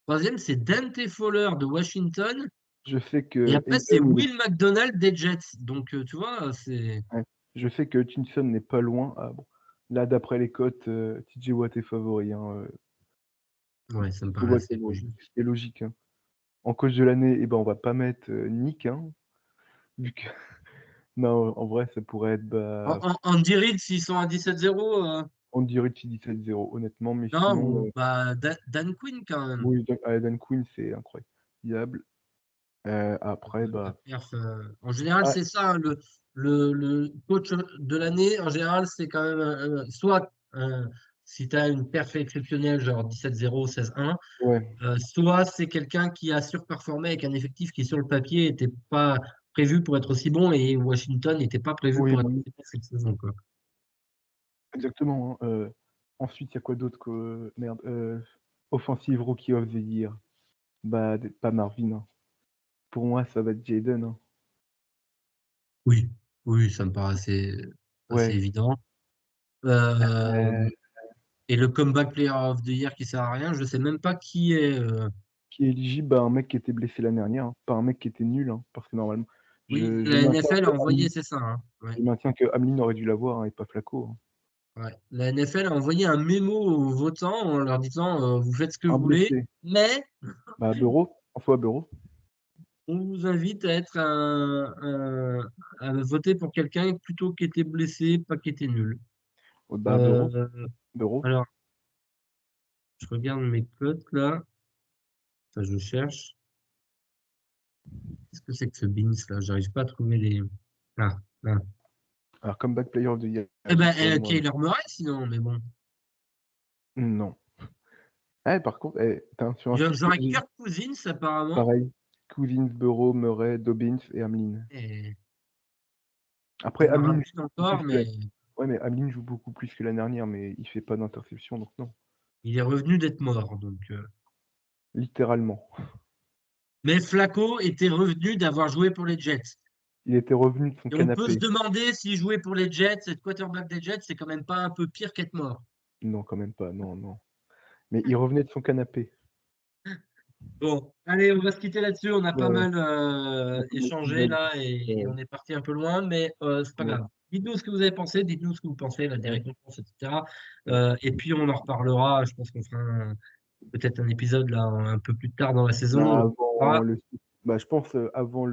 troisième, c'est Dante Fowler de Washington. je sais Et que après, c'est Will McDonald des Jets. Donc, tu vois, c'est. ouais, je sais que Hutchinson n'est pas loin. Ah bon. Là, d'après les cotes, TJ Watt est favori, hein. Ouais, ça me TJ paraît Watt assez favori. logique. C'est logique, hein. En coach de l'année, eh ben, on va pas mettre Nick, hein, vu que non, en vrai, ça pourrait être bah, Andy Reid, s'ils sont à 17-0, Andy Reid 17-0, honnêtement, mais non, sinon, bah, Dan Quinn quand même. oui, Dan Quinn, c'est incroyable. Après, La bah, perf, en général, ah, c'est ça, hein, le coach de l'année, en général, c'est quand même soit si tu as une perf exceptionnelle, genre 17-0, 16-1, ouais, soit c'est quelqu'un qui a surperformé avec un effectif qui, sur le papier, n'était pas prévu pour être aussi bon et Washington n'était pas prévu oui, pour être oui, aussi bon cette saison, quoi. exactement, hein. Ensuite, il y a quoi d'autre que merde, Offensive Rookie of the Year. Bah, pas Marvin, hein. Pour moi, ça va être Jaden, hein. Oui, oui, ça me paraît assez Ouais, évident. Euh, heu, et le comeback player of the year qui sert à rien, je sais même pas qui est. qui est éligible, bah, un mec qui était blessé l'année dernière, hein, pas un mec qui était nul, hein, parce que normalement Oui, je la maintiens NFL que a envoyé, c'est ça, hein, ouais, Je maintiens que Hamlin aurait dû l'avoir, hein, et pas Flacco, hein. ouais. La NFL a envoyé un mémo aux votants en leur disant vous faites ce que Un vous voulez, blessé, mais bah, Bureau, François Bureau. on vous invite à être à voter pour quelqu'un plutôt qui était blessé, pas qui était nul. Bah, Euh, Bureau. alors, je regarde mes cotes là. Enfin, je cherche. Qu'est-ce que c'est que ce Beans là? J'arrive pas à trouver les. Ah, là. Alors comeback player of the year, Eh ben, tu vois, moi, Kyler Murray sinon, mais bon. non. Eh, par contre, sur un site J'aurais que Kirk Cousins apparemment. pareil, Cousins, Bureau, Murray, Dobbins et Hamlin. Et Après il en Hamlin ramène joue beaucoup plus encore, que mais ouais, mais Hamlin joue beaucoup plus que l'année dernière, mais il fait pas d'interception, donc non, il est revenu d'être mort. Donc, littéralement. mais Flacco était revenu d'avoir joué pour les Jets. Il était revenu de son Et on peut se canapé. demander s'il jouait pour les Jets, être quarterback des Jets, c'est quand même pas un peu pire qu'être mort. Non, quand même pas, non, non. Mais il revenait de son canapé. Bon, allez, on va se quitter là-dessus. On a pas Ouais, mal un peu échangé d'épisode. là et Ouais, on est parti un peu loin, mais c'est pas ouais, grave. Dites-nous ce que vous avez pensé, dites-nous ce que vous pensez, là, des ouais, récompenses, etc. ouais. Et puis on en reparlera. Je pense qu'on fera peut-être un épisode là un peu plus tard dans la saison. Bah, On avant verra. le bah, je pense, avant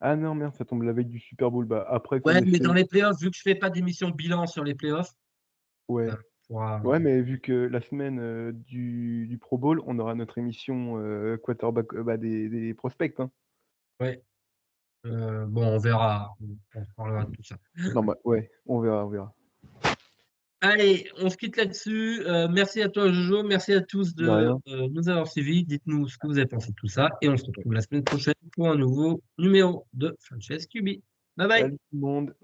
ah non, merde, ça tombe la veille du Super Bowl. Bah, après qu'on Ouais, ait mais dans fait les playoffs, vu que je fais pas d'émission bilan sur les playoffs, ouais. on pourra. Ouais, mais vu que la semaine, du Pro Bowl, on aura notre émission, quarterback, bah, des prospects, hein. Ouais, bon, on verra. On parlera de tout ça. Non, bah, ouais, on verra, on verra. Allez, on se quitte là-dessus. Merci à toi, Jojo. Merci à tous De de rien. nous avoir suivis. Dites-nous ce que vous avez pensé de tout ça. Et on se Ouais. retrouve la semaine prochaine pour un nouveau numéro de Franchise QB. Bye bye. Salut tout le monde.